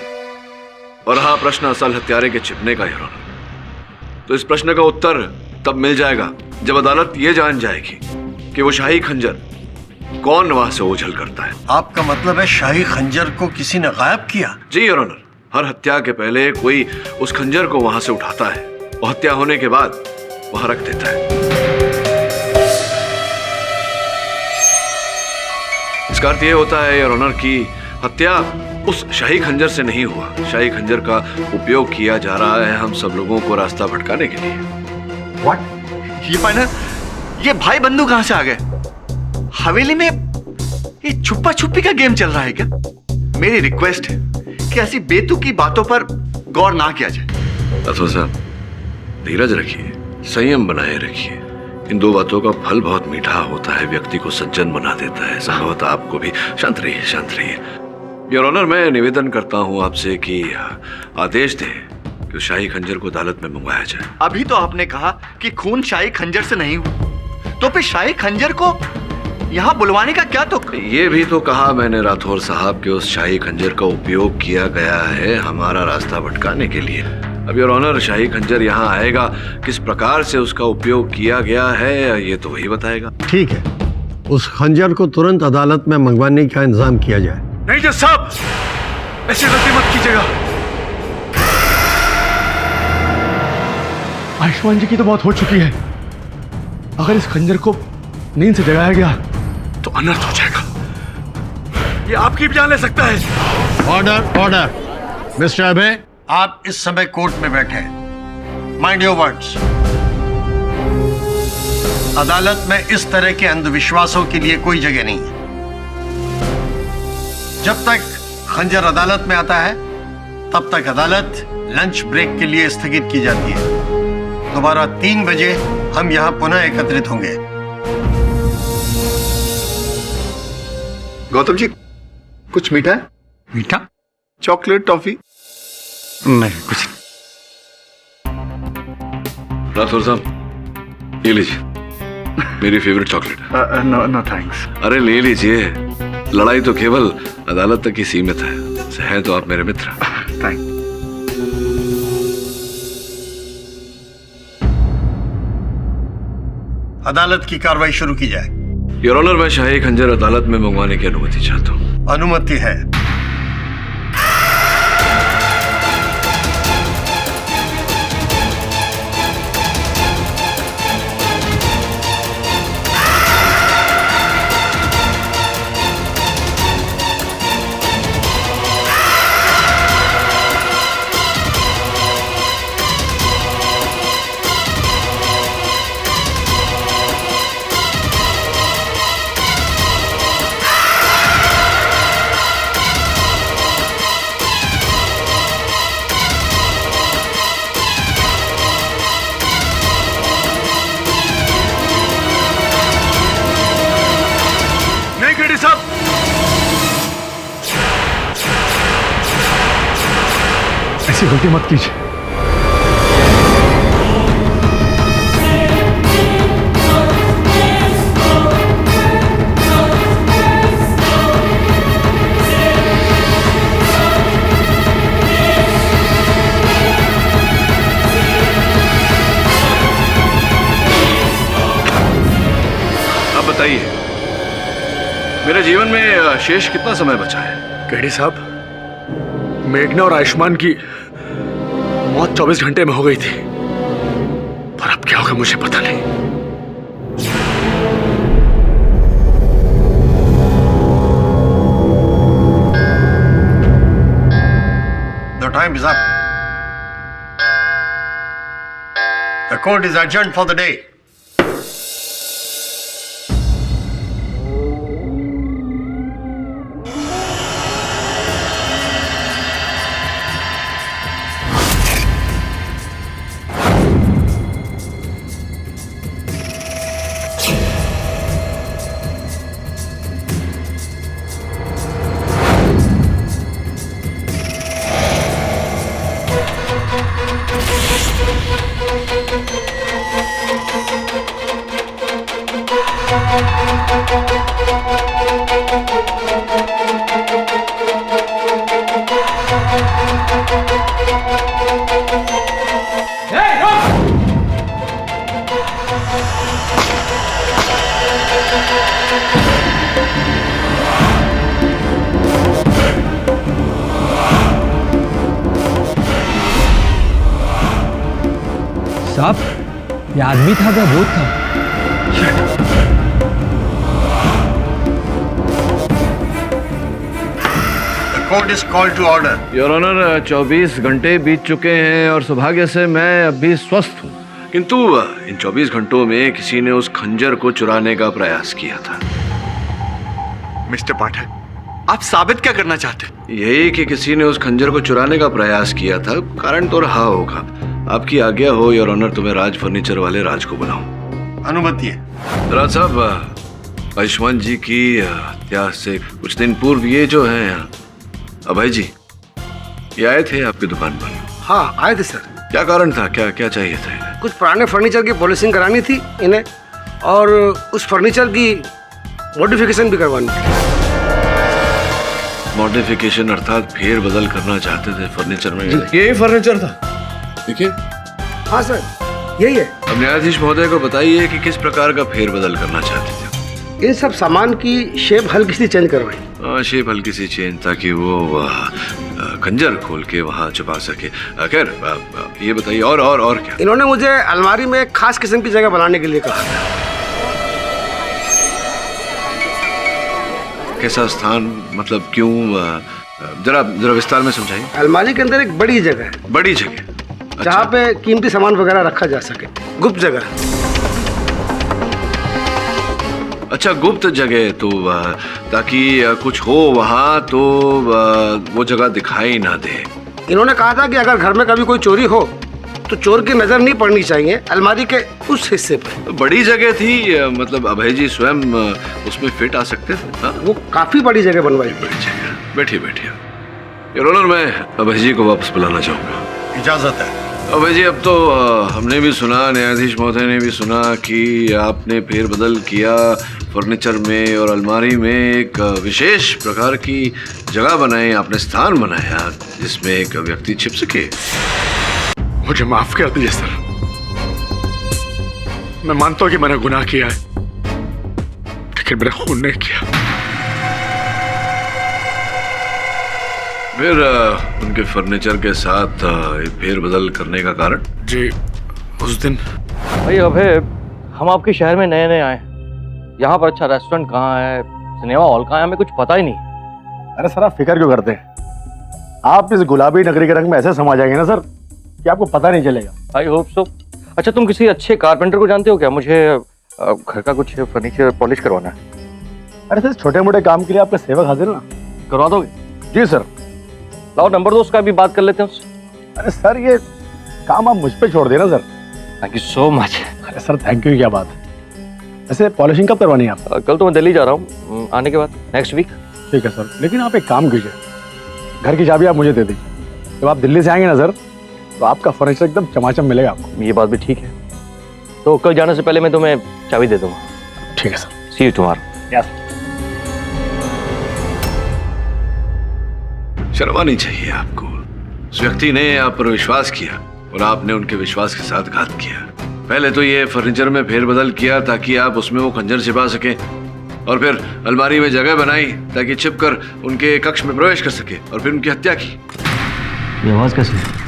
और हाँ, प्रश्न असल हत्यारे के छिपने का योर ऑनर, तो इस प्रश्न का उत्तर तब मिल जाएगा जब अदालत ये जान जाएगी कि वो शाही खंजर कौन वहां से ओझल करता है। आपका मतलब है शाही खंजर को किसी ने गायब किया? जी योर ऑनर, हर हत्या के पहले कोई उस खंजर को वहां से उठाता है और हत्या होने के बाद वहां रख देता है। इसका अर्थ यह होता है योर ऑनर कि हत्या उस शाही खंजर से नहीं हुआ। शाही खंजर का उपयोग किया जा रहा है हम सब लोगों को रास्ता भटकाने के लिए। व्हाट? ये फाइनल, ये भाई बंधु कहां से आ गए? हवेली में ये छुपा छुपी का गेम चल रहा है क्या? मेरी रिक्वेस्ट है कि ऐसी बेतुकी बातों पर गौर ना किया जाए। अथवा साहब, धीरज रखिए, संयम बनाए रखिए। इन दो बातों का फल बहुत मीठा होता है, व्यक्ति को सज्जन बना देता है। संभवतः आपको भी। शांत रहिए, शांत रहिए। योर ऑनर, मैं निवेदन करता हूं आपसे कि आदेश दें कि शाही खंजर को अदालत में मंगवाया जाए। अभी तो आपने कहा कि खून शाही खंजर से नहीं हुआ, तो फिर शाही खंजर को यहाँ बुलवाने का क्या तुक? ये भी तो कहा मैंने राठौर साहब के उस शाही खंजर का उपयोग किया गया है हमारा रास्ता भटकाने के लिए। अब योर ऑनर, शाही खंजर यहाँ आएगा, किस प्रकार से उसका उपयोग किया गया है ये तो वही बताएगा। ठीक है, उस खंजर को तुरंत अदालत में मंगवाने का इंतजाम किया जाए। नहीं जज साहब, ऐसी गलती मत कीजिएगा। आयुष्मान जी की तो मौत हो चुकी है। अगर इस खंजर को नींद से जगाया गया तो अनर्थ हो जाएगा। ये आपकी भी जान ले सकता है। Order, order. मिस्टर अभय, आप इस समय कोर्ट में बैठे हैं। Mind your words. अदालत में इस तरह के अंधविश्वासों के लिए कोई जगह नहीं है। जब तक खंजर अदालत में आता है तब तक अदालत लंच ब्रेक के लिए स्थगित की जाती है। दोबारा 3 बजे हम यहां पुनः एकत्रित होंगे। गौतम जी, कुछ मीठा है? मीठा? Chocolate, toffee? नहीं, कुछ नहीं। राठौर साहब, ये लीजिए, मेरी फेवरेट चॉकलेट। No thanks. अरे ले लीजिए, लड़ाई तो केवल अदालत तक ही सीमित है तो आप मेरे मित्र। थैंक। अदालत की कार्रवाई शुरू की जाए। योर ऑनर, मैं शाही खंजर अदालत में मंगवाने की अनुमति चाहता हूँ। अनुमति है। ऐसी गलती मत कीजिए। अब बताइए, मेरे जीवन में शेष कितना समय बचा है? केडी साहब, मेघना और आयुष्मान की मौत 24 घंटे में हो गई थी, पर अब क्या होगा मुझे पता नहीं। The time is up. The court is adjourned for the day. साहब, ये आदमी था क्या भूत था? The court is called to order. Your honour, 24 घंटे बीत चुके हैं और सौभाग्य से मैं अभी स्वस्थ हूँ, किंतु इन 24 घंटों में किसी ने उस खंजर को चुराने का प्रयास किया था। मिस्टर पाठक, आप साबित क्या करना चाहते हैं? यही कि किसी ने उस खंजर को चुराने का प्रयास किया था। कारण तो रहा होगा। आपकी आज्ञा हो योर ऑनर, तो मैं राज फर्नीचर वाले राज को बुलाऊं। अनुमति है। राज साहब, आयुष्मान जी की हत्या से कुछ दिन पूर्व ये जो है अभय जी, ये आए थे आपकी दुकान पर। हाँ, आए थे सर। क्या कारण था? क्या क्या चाहिए था इन्हें? कुछ पुराने फर्नीचर की पॉलिशिंग करानी थी इन्हें, और उस फर्नीचर की मॉडिफिकेशन भी करवानी थी। मॉडिफिकेशन अर्थात फेर बदल करना चाहते थे फर्नीचर में। यही फर्नीचर था, देखिए। हाँ सर, यही है। अब न्यायाधीश महोदय को बताइए कि किस प्रकार का फेर बदल करना चाहते थे। इन सब सामान की शेप हल्की सी चेंज करवाई। शेप हल्की सी चेंज, ताकि वो खंजर खोल के वहाँ छुपा सके। खैर, ये बताइए और क्या? इन्होंने मुझे अलमारी में एक खास किस्म की जगह बनाने के लिए कहा था। कैसा स्थान, मतलब क्यों? जरा विस्तार में समझाइए। अलमारी के अंदर एक बड़ी जगह है। बड़ी जगह? जहाँ पे कीमती सामान वगैरह रखा जा सके, गुप्त जगह। अच्छा, गुप्त जगह, तो ताकि कुछ हो वहाँ तो वो जगह दिखाई ना दे। इन्होंने कहा था कि अगर घर में कभी कोई चोरी हो तो चोर की नजर नहीं पड़नी चाहिए अलमारी के उस हिस्से पर। बड़ी जगह थी, मतलब अभय जी स्वयं उसमें फिट आ सकते थे। हाँ? वो काफी बड़ी जगह बनवाई। बड़ी जगह। बैठिए। योर ऑनर, मैं अभय जी को वापस बुलाना चाहूँगा। इजाजत है। अभय जी, अब तो हमने भी सुना, न्यायाधीश महोदय ने भी सुना कि आपने फेर बदल किया फर्नीचर में और अलमारी में। एक विशेष प्रकार की जगह बनाई आपने, स्थान बनाया जिसमें एक व्यक्ति छिप सके। मुझे माफ कर दीजिए सर। मैं मानता हूं कि मैंने गुनाह किया है, लेकिन मैंने खून नहीं किया। फिर उनके फर्नीचर के साथ फेरबदल करने का कारण? जी, उस दिन भाई अभय, हम आपके शहर में नए नए आए, यहाँ पर अच्छा रेस्टोरेंट कहाँ है, सिनेमा हॉल कहाँ है, हमें कुछ पता ही नहीं। अरे सर, आप फिक्र क्यों करते हैं? आप इस गुलाबी नगरी के रंग में ऐसे समा जाएंगे ना सर कि आपको पता नहीं चलेगा। I hope so. अच्छा, तुम किसी अच्छे कारपेंटर को जानते हो क्या? मुझे घर का कुछ फर्नीचर पॉलिश करवाना है। अरे सर, छोटे मोटे काम के लिए आपका सेवक हाजिर ना। करवा दोगे? जी सर। लाओ नंबर दो, उसका भी बात कर लेते हैं उससे। अरे सर, ये काम आप मुझ पे छोड़ देना sir. Thank you so much. अरे सर, थैंक यू क्या बात है। वैसे पॉलिशिंग कब करवानी है आप? कल तो मैं दिल्ली जा रहा हूँ, आने के बाद नेक्स्ट वीक। ठीक है सर, लेकिन आप एक काम कीजिए, घर की चाबी आप मुझे दे दीजिए। जब आप दिल्ली से आएंगे ना सर, तो आपका फर्नीचर एकदम चमाचम मिलेगा आपको। ये बात भी ठीक है, तो कल जाने से पहले मैं तुम्हें चाबी दे दूंगा। ठीक है sir. See you tomorrow. Yes. शर्म आनी चाहिए आपको। उस व्यक्ति ने आप पर विश्वास किया और आपने उनके विश्वास के साथ घात किया। पहले तो ये फर्नीचर में फेरबदल किया ताकि आप उसमें वो खंजर छिपा सके, और फिर अलमारी में जगह बनाई ताकि छिपकर उनके कक्ष में प्रवेश कर सके, और फिर उनकी हत्या की। ये आवाज कैसी है?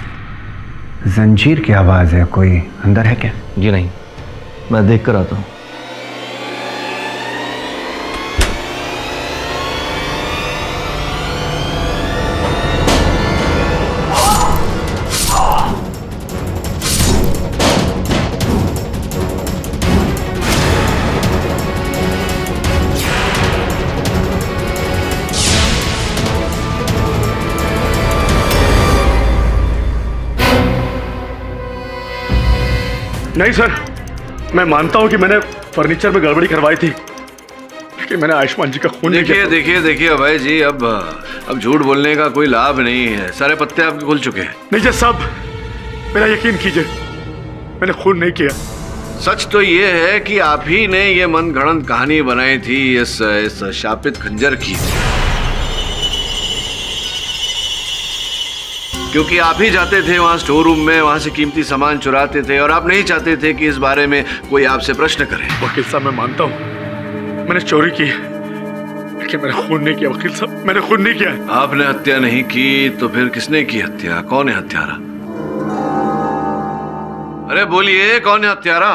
जंजीर की आवाज है। कोई अंदर है क्या? जी नहीं, मैं देख कर आता हूँ। नहीं सर, मैं मानता हूं कि मैंने फर्नीचर में गड़बड़ी करवाई थी, लेकिन मैंने आयुष्मान जी का खून नहीं किया। देखिए अभय जी, अब झूठ बोलने का कोई लाभ नहीं है। सारे पत्ते आपके खुल चुके हैं। नहीं जज साहब, मेरा यकीन कीजिए, मैंने खून नहीं किया। सच तो ये है कि आप ही ने ये मनगढ़ंत कहानी बनाई थी इस शापित खंजर की, क्योंकि आप ही जाते थे वहां स्टोर रूम में, वहां से कीमती सामान चुराते थे, और आप नहीं चाहते थे कि इस बारे में कोई आपसे प्रश्न करे। वकील साहब, मैं मानता हूं मैंने चोरी की, लेकिन मैंने खून नहीं किया। वकील साहब, मैंने खून नहीं किया। आपने हत्या नहीं की तो फिर किसने की हत्या? कौन है हत्यारा? अरे बोलिए, कौन है हत्यारा?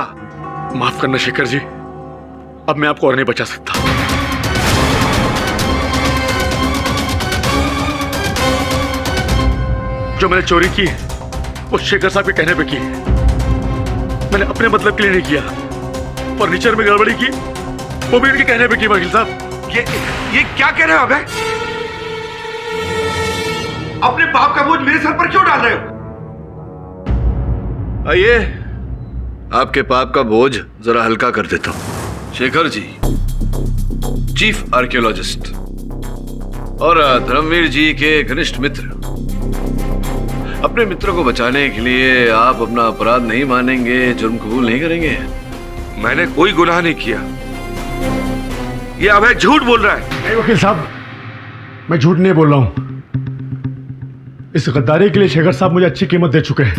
माफ करना शेखर जी, अब मैं आपको और नहीं बचा सकता। जो मैंने चोरी की वो शेखर साहब के कहने पे की, मैंने अपने मतलब के लिए नहीं किया। फर्नीचर में गड़बड़ी की वो भी इनके कहने पे की। वकील साहब, ये क्या कह रहे हो अबे? अपने बाप का बोझ मेरे सर पर क्यों डाल रहे हो? आइए, आपके पाप का बोझ जरा हल्का कर देता हूं। शेखर जी, चीफ आर्कियोलॉजिस्ट और धर्मवीर जी के घनिष्ठ मित्र, अपने मित्र को बचाने के लिए आप अपना अपराध नहीं मानेंगे, जुर्म कबूल नहीं करेंगे? मैंने कोई गुनाह नहीं किया। ये अभय झूठ बोल रहा है। नहीं वकील साहब, मैं झूठ नहीं बोल रहा हूं। इस गद्दारी के लिए शेखर साहब मुझे अच्छी कीमत दे चुके हैं।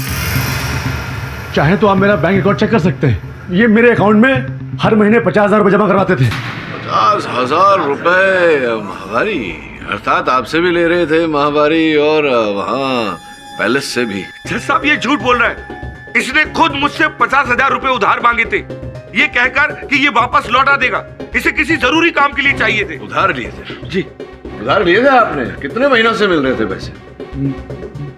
चाहे तो आप मेरा बैंक अकाउंट चेक कर सकते हैं। ये मेरे अकाउंट में हर महीने 50,000 रुपए जमा करवाते थे। 50,000 रुपए माहवारी? अर्थात आपसे भी ले रहे थे माहवारी, और वहाँ पैलेस से भी? जज साहब, ये झूठ बोल रहा है। इसने खुद मुझसे 50,000 रुपए उधार मांगे थे, ये कहकर कि ये वापस लौटा देगा। इसे किसी जरूरी काम के लिए चाहिए थे। उधार लिए थे? जी। उधार लिए थे आपने? कितने महीनों से मिल रहे थे पैसे?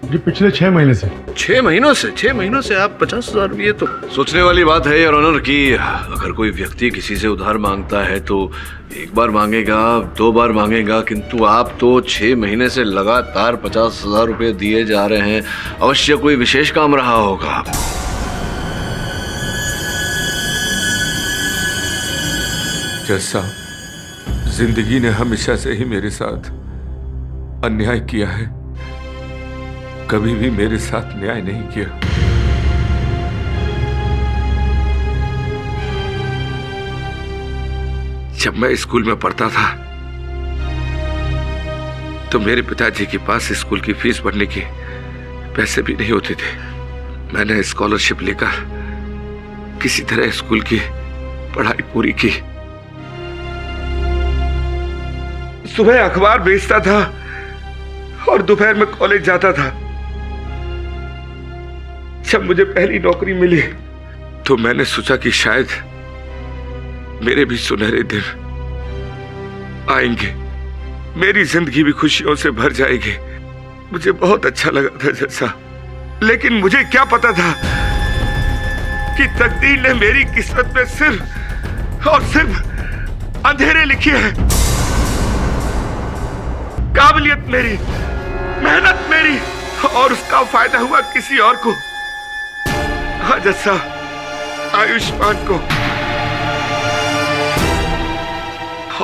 जी, पिछले 6 महीने से। 6 महीनों से? 6 महीनों से आप 50,000? ये तो सोचने वाली बात है योर ऑनर कि अगर कोई व्यक्ति किसी से उधार मांगता है तो एक बार मांगेगा, 2 बार मांगेगा, किंतु आप तो 6 महीने से लगातार 50,000 रुपए दिए जा रहे हैं। अवश्य कोई विशेष काम रहा होगा। जज साहब, जिंदगी ने हमेशा से ही मेरे साथ अन्याय किया है, कभी भी मेरे साथ न्याय नहीं किया। जब मैं स्कूल में पढ़ता था तो मेरे पिताजी के पास स्कूल की फीस भरने के पैसे भी नहीं होते थे। मैंने स्कॉलरशिप लेकर किसी तरह स्कूल की पढ़ाई पूरी की। सुबह अखबार बेचता था और दोपहर में कॉलेज जाता था। जब मुझे पहली नौकरी मिली तो मैंने सोचा कि शायद मेरे भी सुनहरे दिन आएंगे, मेरी जिंदगी भी खुशियों से भर जाएगी। मुझे बहुत अच्छा लगा था जैसा, लेकिन मुझे क्या पता था कि तकदीर ने मेरी किस्मत में सिर्फ और सिर्फ अंधेरे लिखे हैं। काबिलियत मेरी, मेहनत मेरी, और उसका फायदा हुआ किसी और को। हाँ जैसा आयुष्मान को।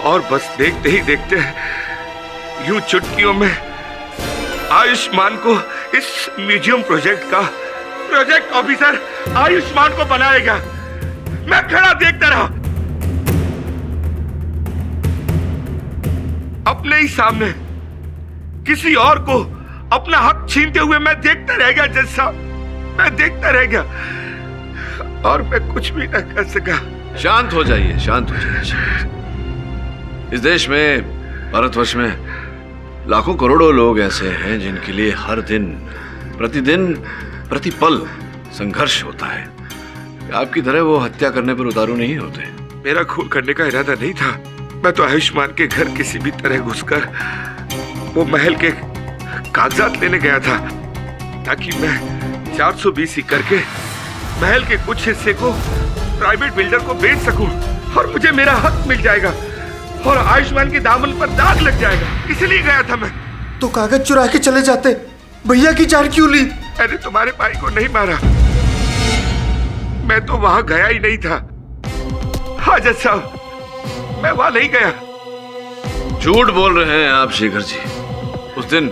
और बस देखते ही देखते यूं चुटकियों में आयुष्मान को इस म्यूजियम प्रोजेक्ट का प्रोजेक्ट ऑफिसर आयुष्मान को बनाएगा। मैं खड़ा देखता रहा, अपने ही सामने किसी और को अपना हक छीनते हुए मैं देखता रह गया जैसा, मैं देखता रह गया और मैं कुछ भी न कर सका। शांत हो जाइए, शांत हो जाइए। इस देश में, भारतवर्ष में लाखों करोड़ों लोग ऐसे हैं जिनके लिए हर दिन, प्रतिदिन, प्रतिपल संघर्ष होता है। आपकी तरह वो हत्या करने पर उतारू नहीं होते। मेरा खून करने का इरादा नहीं था। मैं तो आयुष्मान के घर किसी भी तरह घुसकर वो महल के कागजात लेने गया था ताकि मैं 420 करके महल के कुछ हिस्से को प्राइवेट बिल्डर को बेच सकूं और मुझे मेरा हक मिल जाएगा और आयुष्मान के दामन पर दाग लग जाएगा। इसलिए गया था मैं। तो कागज चुरा के चले जाते, भैया की जान क्यों ली? मैंने तुम्हारे भाई को नहीं मारा, मैं तो वहां गया ही नहीं था। हाजत साहब, मैं वहां नहीं गया। झूठ बोल रहे हैं आप शेखर जी। उस दिन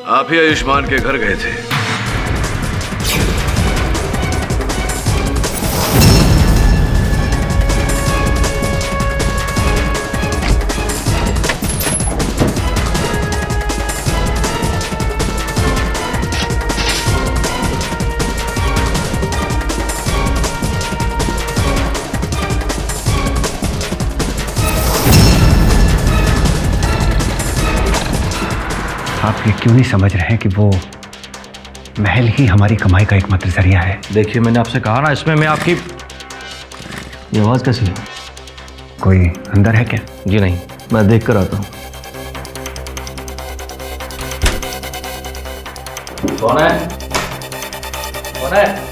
आप ही आयुष्मान के घर गए थे। आप ये क्यों नहीं समझ रहे हैं कि वो महल ही हमारी कमाई का एकमात्र जरिया है? देखिए, मैंने आपसे कहा ना, इसमें मैं आपकी ये आवाज कैसी है? कोई अंदर है क्या? जी नहीं, मैं देख कर आता हूँ। कौन है? कौन है?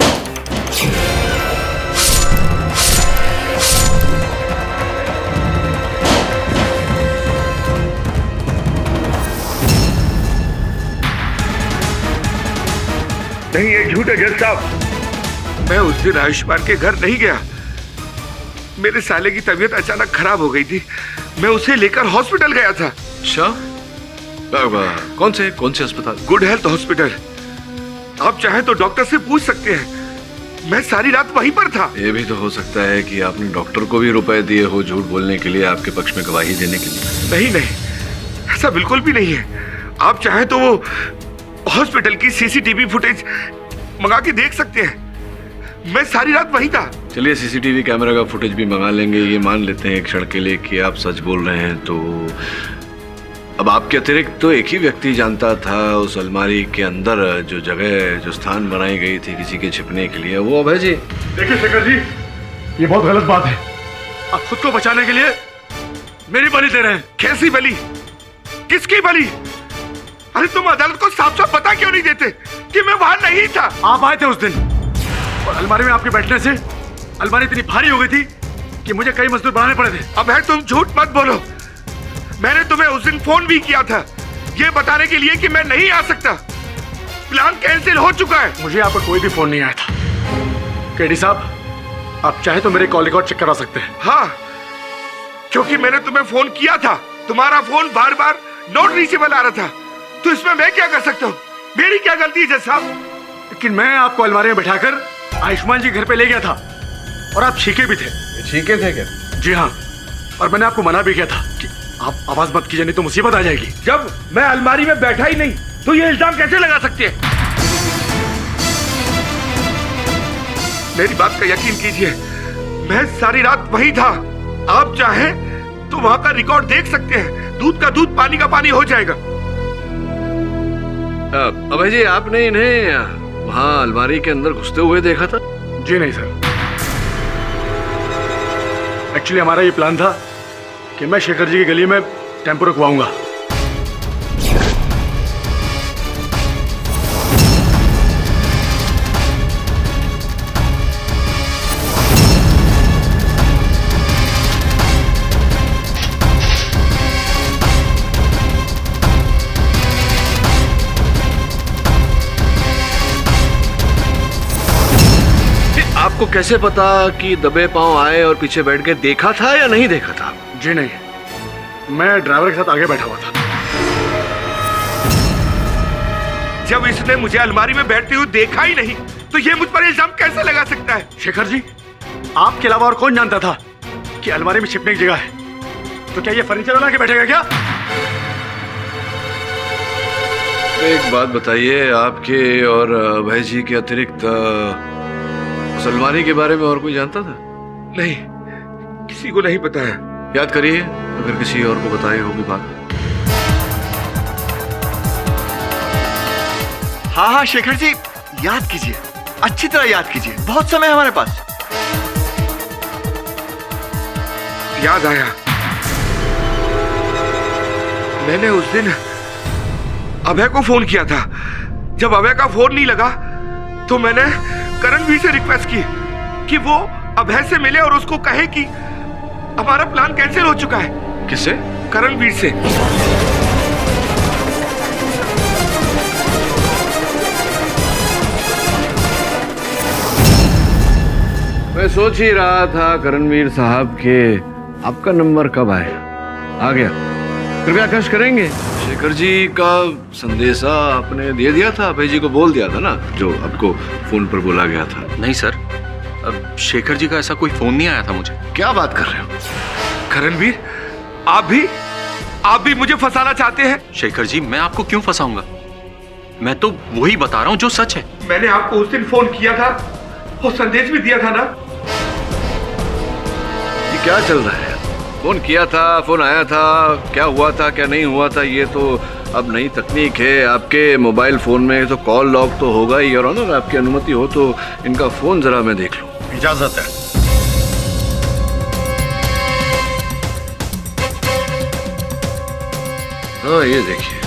नहीं, ये झूठ है जज साहब। मैं उस दिन आयुष्मान के घर नहीं गया। मेरे साले की तबीयत अचानक खराब हो गई थी, मैं उसे लेकर हॉस्पिटल गया था। अच्छा, कौन से अस्पताल? Good health hospital. आप चाहें तो डॉक्टर से पूछ सकते हैं, मैं सारी रात वहीं पर था। ये भी तो हो सकता है कि आपने डॉक्टर को भी रुपए दिए हो झूठ बोलने के लिए, आपके पक्ष में गवाही देने के लिए। नहीं नहीं, ऐसा बिल्कुल भी नहीं है। आप चाहें तो वो हॉस्पिटल की सीसीटीवी फुटेज मंगा के देख सकते हैं। मैं सारी रात वहीं था। चलिए, सीसीटीवी कैमरा का फुटेज भी मंगा लेंगे। ये मान लेते हैं एक क्षण के लिए कि आप सच बोल रहे हैं, तो अब आपके अतिरिक्त तो एक ही व्यक्ति जानता था उस अलमारी के अंदर जो जगह, जो स्थान बनाई गई थी किसी के छिपने के लिए, वो अभय जी। देखिए शेखर जी, ये बहुत गलत बात है। आप खुद को बचाने के लिए मेरी बलि दे रहे हैं। कैसी बलि? किसकी बलि? अरे तुम अदालत को साफ साफ बता क्यों नहीं देते कि मैं वहां नहीं था? आप आए थे उस दिन और अलमारी में आपके बैठने से अलमारी इतनी भारी हो गई थी कि मुझे कई मजदूर बनाने पड़े थे। अब है, तुम झूठ मत बोलो। मैंने तुम्हें उस दिन फोन भी किया था ये बताने के लिए कि मैं नहीं आ सकता। प्लान कैंसिल हो चुका है। मुझे यहाँ पर कोई भी फोन नहीं आया था। केडी साहब, आप चाहे तो मेरे कॉल रिकॉर्ड चेक करा सकते हैं। हाँ, क्योंकि मैंने तुम्हें फोन किया था, तुम्हारा फोन बार बार नॉट रीचेबल आ रहा था। तो इसमें मैं क्या कर सकता हूँ? मेरी क्या गलती है जज साहब? लेकिन मैं आपको अलमारी में बैठाकर आयुष्मान जी घर पे ले गया था और आप छीके भी थे। छीके थे क्या? जी हाँ, और मैंने आपको मना भी किया था कि आप आवाज मत कीजिए, नहीं तो मुसीबत आ जाएगी। जब मैं अलमारी में बैठा ही नहीं तो ये इल्जाम कैसे लगा सकते हैं? मेरी बात का यकीन कीजिए, मैं सारी रात वहीं था। आप चाहें तो वहां का रिकॉर्ड देख सकते हैं। दूध का दूध, पानी का पानी हो जाएगा। अभय जी, आपने इन्हें वहां अलमारी के अंदर घुसते हुए देखा था? जी नहीं सर, एक्चुअली हमारा ये प्लान था कि मैं शेखर जी की गली में टेम्पो रुकवाऊंगा। आपको कैसे पता कि दबे पांव आए और पीछे बैठ के देखा था या नहीं देखा था? जी नहीं, मैं ड्राइवर के साथ आगे बैठा हुआ था। जब इसने मुझे अलमारी में बैठते हुए देखा ही नहीं, तो ये मुझ पर इल्जाम कैसे लगा सकता है? शेखर जी, आपके अलावा और कौन जानता था कि अलमारी में छिपने की जगह है? तो क्या ये फर्नीचर वाला के बैठेगा क्या? एक बात बताइए, आपके और अभय जी के अतिरिक्त उस अलमारी के बारे में और कोई जानता था? नहीं, किसी को नहीं पता है। याद करिए, अगर किसी और को बताई होगी बात। हाँ हाँ शेखर जी, याद कीजिए, अच्छी तरह याद कीजिए, बहुत समय है हमारे पास। याद आया, मैंने उस दिन अभय को फोन किया था। जब अभय का फोन नहीं लगा तो मैंने करणवीर से रिक्वेस्ट की कि वो अभय से मिले और उसको कहे कि हमारा प्लान कैंसिल हो चुका है। किससे? करणवीर से। मैं सोच ही रहा था करणवीर साहब के आपका नंबर कब आया। आ गया। कृपया कष्ट करेंगे, शेखर जी का संदेशा आपने दे दिया था, अभय जी को बोल दिया था ना, जो आपको फोन पर बोला गया था? नहीं सर, अब शेखर जी का ऐसा कोई फोन नहीं आया था मुझे। क्या बात कर रहे हो? करणवीर, आप भी मुझे फंसाना चाहते हैं? शेखर जी, मैं आपको क्यों फंसाऊंगा? मैं तो वही बता रहा हूं जो सच है। मैंने आपको उस दिन फोन किया था और संदेश भी दिया था ना। ये क्या चल रहा है? फोन किया था, फोन आया था, क्या हुआ था क्या नहीं हुआ था, ये तो अब नई तकनीक है। आपके मोबाइल फोन में तो कॉल लॉग तो होगा ही, और अगर आपकी अनुमति हो तो इनका फोन जरा मैं देख लूं। इजाजत है। हाँ, ये देखिए,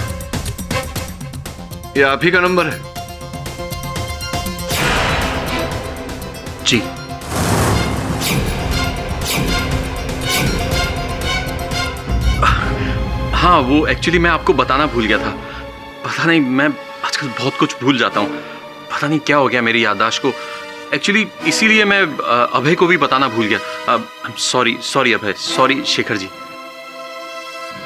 ये आप ही का नंबर है? जी। हाँ, वो एक्चुअली मैं आपको बताना भूल गया था। पता नहीं, मैं आजकल बहुत कुछ भूल जाता हूँ। पता नहीं क्या हो गया मेरी याददाश्त को। एक्चुअली इसीलिए मैं अभय को भी बताना भूल गया। सॉरी अभय, सॉरी शेखर जी।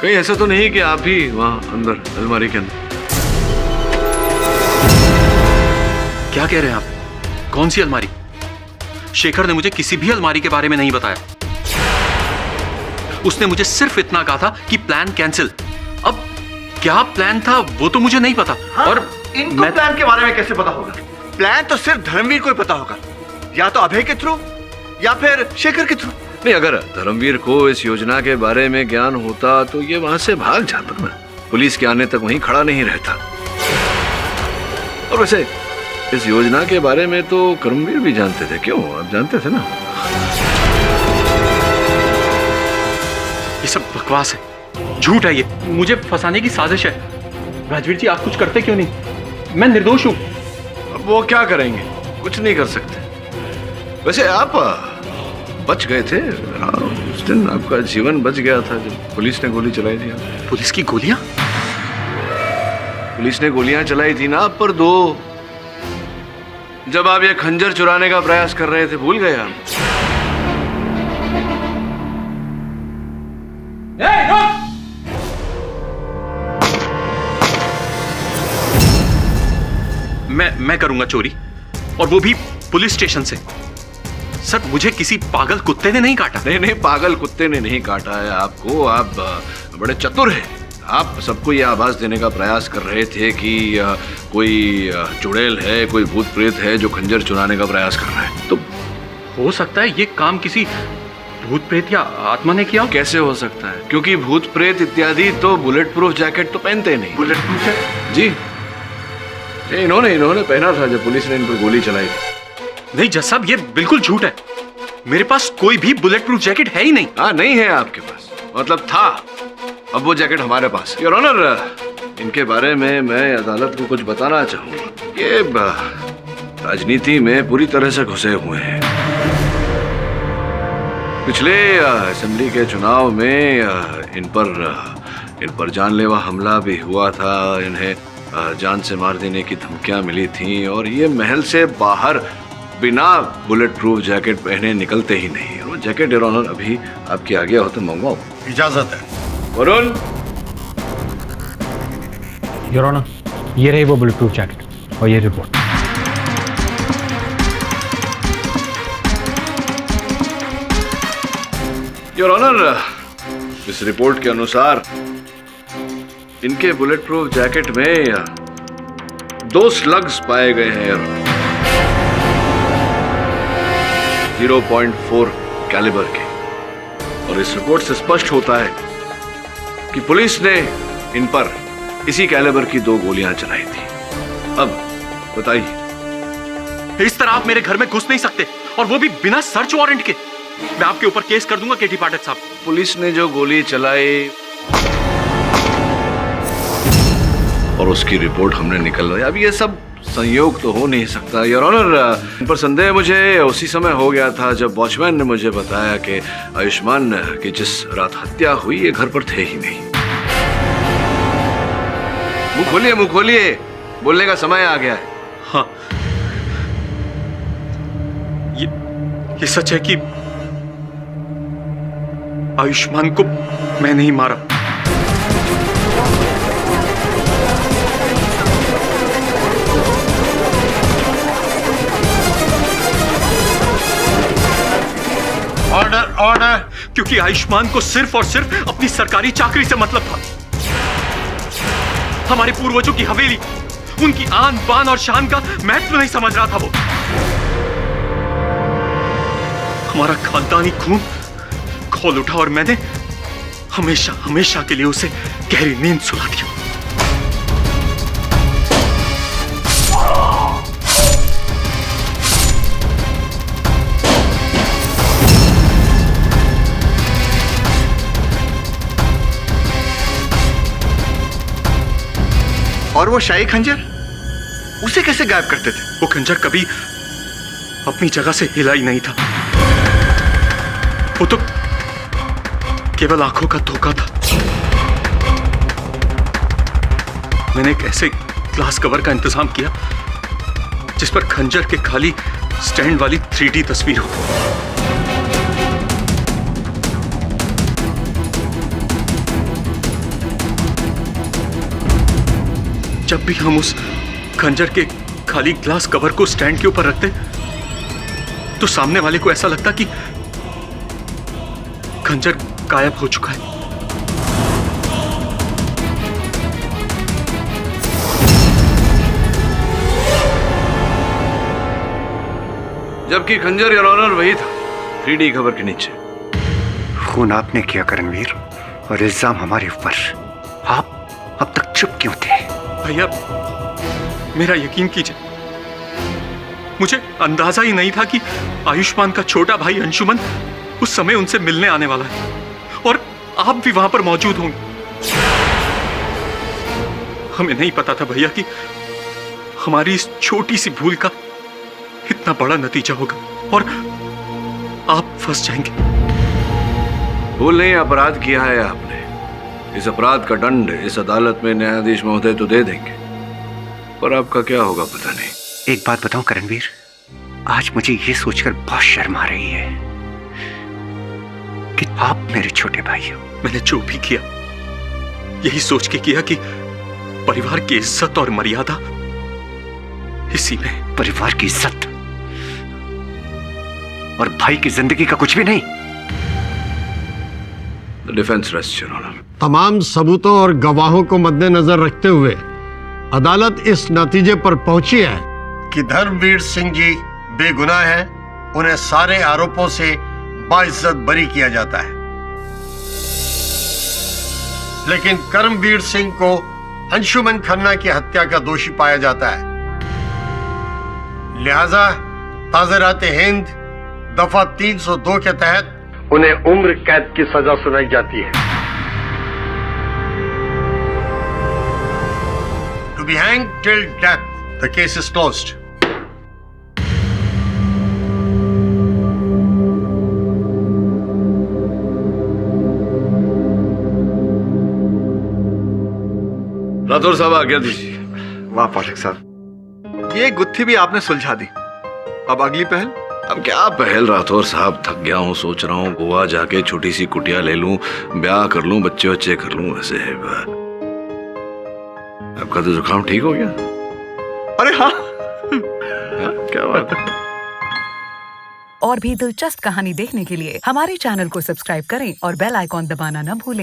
कहीं ऐसा तो नहीं कि आप ही वहाँ अंदर अलमारी के अंदर? क्या कह रहे हैं आप? कौन सी अलमारी? शेखर ने मुझे किसी भी अलमारी के बारे में नहीं बताया। उसने मुझे सिर्फ इतना कहा था कि प्लान कैंसिल। अब क्या प्लान था वो तो मुझे नहीं पता। हाँ, और इनको प्लान के बारे में कैसे पता होगा? प्लान तो सिर्फ धर्मवीर को ही पता होगा, या तो अभय के थ्रू या फिर शेखर के थ्रू। नहीं, अगर धर्मवीर को इस योजना के बारे में ज्ञान होता तो ये वहां से भाग जाता ना, पुलिस के आने तक वहीं खड़ा नहीं रहता। और वैसे इस योजना के बारे में तो कर्मवीर भी जानते थे। क्यों, आप जानते थे ना? ये सब बकवास है, झूठ है, ये मुझे फंसाने की साजिश है। राजवीर जी, आप कुछ करते क्यों नहीं? मैं निर्दोष हूं। अब वो क्या करेंगे, कुछ नहीं कर सकते। वैसे आप बच गए थे। उस दिन आपका जीवन बच गया था जब पुलिस ने गोली चलाई थी। पुलिस की गोलियां? पुलिस ने गोलियां चलाई थी ना आप पर, 2, जब आप ये खंजर चुराने का प्रयास कर रहे थे। भूल गए आप? मैं करूंगा चोरी, और वो भी पुलिस स्टेशन से। सर, मुझे किसी पागल कुत्ते ने नहीं काटा। नहीं, पागल कुत्ते ने नहीं काटा है आपको। आप बड़े चतुर हैं। आप सबको ये आभास देने का प्रयास कर रहे थे कि कोई चुड़ैल है, कोई भूत प्रेत है जो खंजर चुराने का प्रयास कर रहा है। तो हो सकता है ये काम किसी भूत प्रेत या आत्मा ने किया। कैसे हो सकता है? क्योंकि भूत प्रेत इत्यादि तो बुलेट प्रूफ जैकेट तो पहनते नहीं। Bullet proof jacket? जी, इन्होंने पहना था जब पुलिस ने इन पर गोली चलाई थी। नहीं जज साहब, ये बिल्कुल झूठ है। मेरे पास कोई भी बुलेट प्रूफ जैकेट है ही नहीं। हाँ, नहीं है आपके पास, मतलब था। अब वो जैकेट हमारे पास। योर ऑनर, इनके बारे में मैं अदालत को कुछ बताना चाहूंगा। ये राजनीति में पूरी तरह से घुसे हुए हैं। पिछले असेंबली के चुनाव में इन पर जानलेवा हमला भी हुआ था। इन्हें जान से मार देने की धमकियां मिली थी और ये महल से बाहर बिना बुलेट प्रूफ जैकेट पहने निकलते ही नहीं। वो जैकेट योर ऑनर अभी आपकी आगे हो तो मंगवाओ। इजाजत है। वरुण, योर ऑनर, ये रही वो बुलेट प्रूफ जैकेट और ये रिपोर्ट। योर ऑनर, इस रिपोर्ट के अनुसार इनके बुलेट प्रूफ जैकेट में 2 स्लग्स पाए गए हैं 0.4 कैलिबर के। और इस रिपोर्ट से स्पष्ट होता है कि पुलिस ने इन पर इसी कैलिबर की 2 गोलियां चलाई थी। अब बताइए। इस तरह आप मेरे घर में घुस नहीं सकते, और वो भी बिना सर्च वारंट के। मैं आपके ऊपर केस कर दूंगा केटी पाठक साहब। पुलिस ने जो गोली चलाई और उसकी रिपोर्ट हमने निकलवाई, अब ये सब संयोग तो हो नहीं सकता। योर ऑनर, इन पर संदेह मुझे उसी समय हो गया था जब वॉचमैन ने मुझे बताया कि आयुष्मान की जिस रात हत्या हुई ये घर पर थे ही नहीं। मुंह खोलिए, बोलने का समय आ गया है। हाँ, ये सच है कि आयुष्मान को मैं नहीं मारा। ऑर्डर। क्योंकि आयुष्मान को सिर्फ और सिर्फ अपनी सरकारी चाकरी से मतलब था। हमारे पूर्वजों की हवेली, उनकी आन बान और शान का महत्व नहीं समझ रहा था वो। हमारा खानदानी खून खोल उठा और मैंने हमेशा के लिए उसे गहरी नींद सुला दिया। और वो शाही खंजर, उसे कैसे गायब करते थे? वो खंजर कभी अपनी जगह से हिला ही नहीं था। वो तो केवल आंखों का धोखा था। मैंने एक ऐसे ग्लास कवर का इंतजाम किया जिस पर खंजर के खाली स्टैंड वाली 3D तस्वीर हो। जब भी हम उस खंजर के खाली ग्लास कवर को स्टैंड के ऊपर रखते तो सामने वाले को ऐसा लगता कि खंजर गायब हो चुका है। जबकि खंजर योर ऑनर वही था, 3D कवर के नीचे। खून आपने किया करणवीर, और इल्जाम हमारे ऊपर। आप अब तक चुप क्यों थे? भैया, मेरा यकीन कीजिए, मुझे अंदाजा ही नहीं था कि आयुष्मान का छोटा भाई अंशुमन उस समय उनसे मिलने आने वाला है, और आप भी वहां पर मौजूद होंगे। हमें नहीं पता था भैया कि हमारी इस छोटी सी भूल का इतना बड़ा नतीजा होगा और आप फंस जाएंगे। भूल नहीं, अपराध किया है आपने। इस अपराध का दंड इस अदालत में न्यायाधीश महोदय तो दे देंगे, पर आपका क्या होगा पता नहीं। एक बात बताऊं करणवीर, आज मुझे ये सोचकर बहुत शर्म आ रही है कि आप मेरे छोटे भाई हो। मैंने जो भी किया यही सोच के किया कि परिवार की इज्जत और मर्यादा इसी में। परिवार की इज्जत और भाई की जिंदगी का कुछ भी नहीं। The defense rests, Your Honor. तमाम सबूतों और गवाहों को मद्देनजर रखते हुए अदालत इस नतीजे पर पहुंची है कि धर्मवीर सिंह जी बेगुनाह हैं। उन्हें सारे आरोपों से बाइज्जत बरी किया जाता है, लेकिन कर्मवीर सिंह को अंशुमन खन्ना की हत्या का दोषी पाया जाता है। लिहाजा ताज़रात हिंद दफा 302 के तहत उन्हें उम्र कैद की सजा सुनाई जाती है। To be hanged till death. The case is closed. Rathore साहब आज्ञा दीजिए। वाह पाठक साहब, ये गुत्थी भी आपने सुलझा दी। अब अगली पहल? अब क्या पहल राठौर साहब, थक गया हूँ। सोच रहा हूँ गोवा जाके छोटी सी कुटिया ले लूं, ब्याह कर लूं, बच्चे बच्चे कर लूं। वैसे आपका तो जुकाम ठीक हो गया? अरे हाँ, क्या बात है। और भी दिलचस्प कहानी देखने के लिए हमारे चैनल को सब्सक्राइब करें और बेल आइकॉन दबाना न भूलें।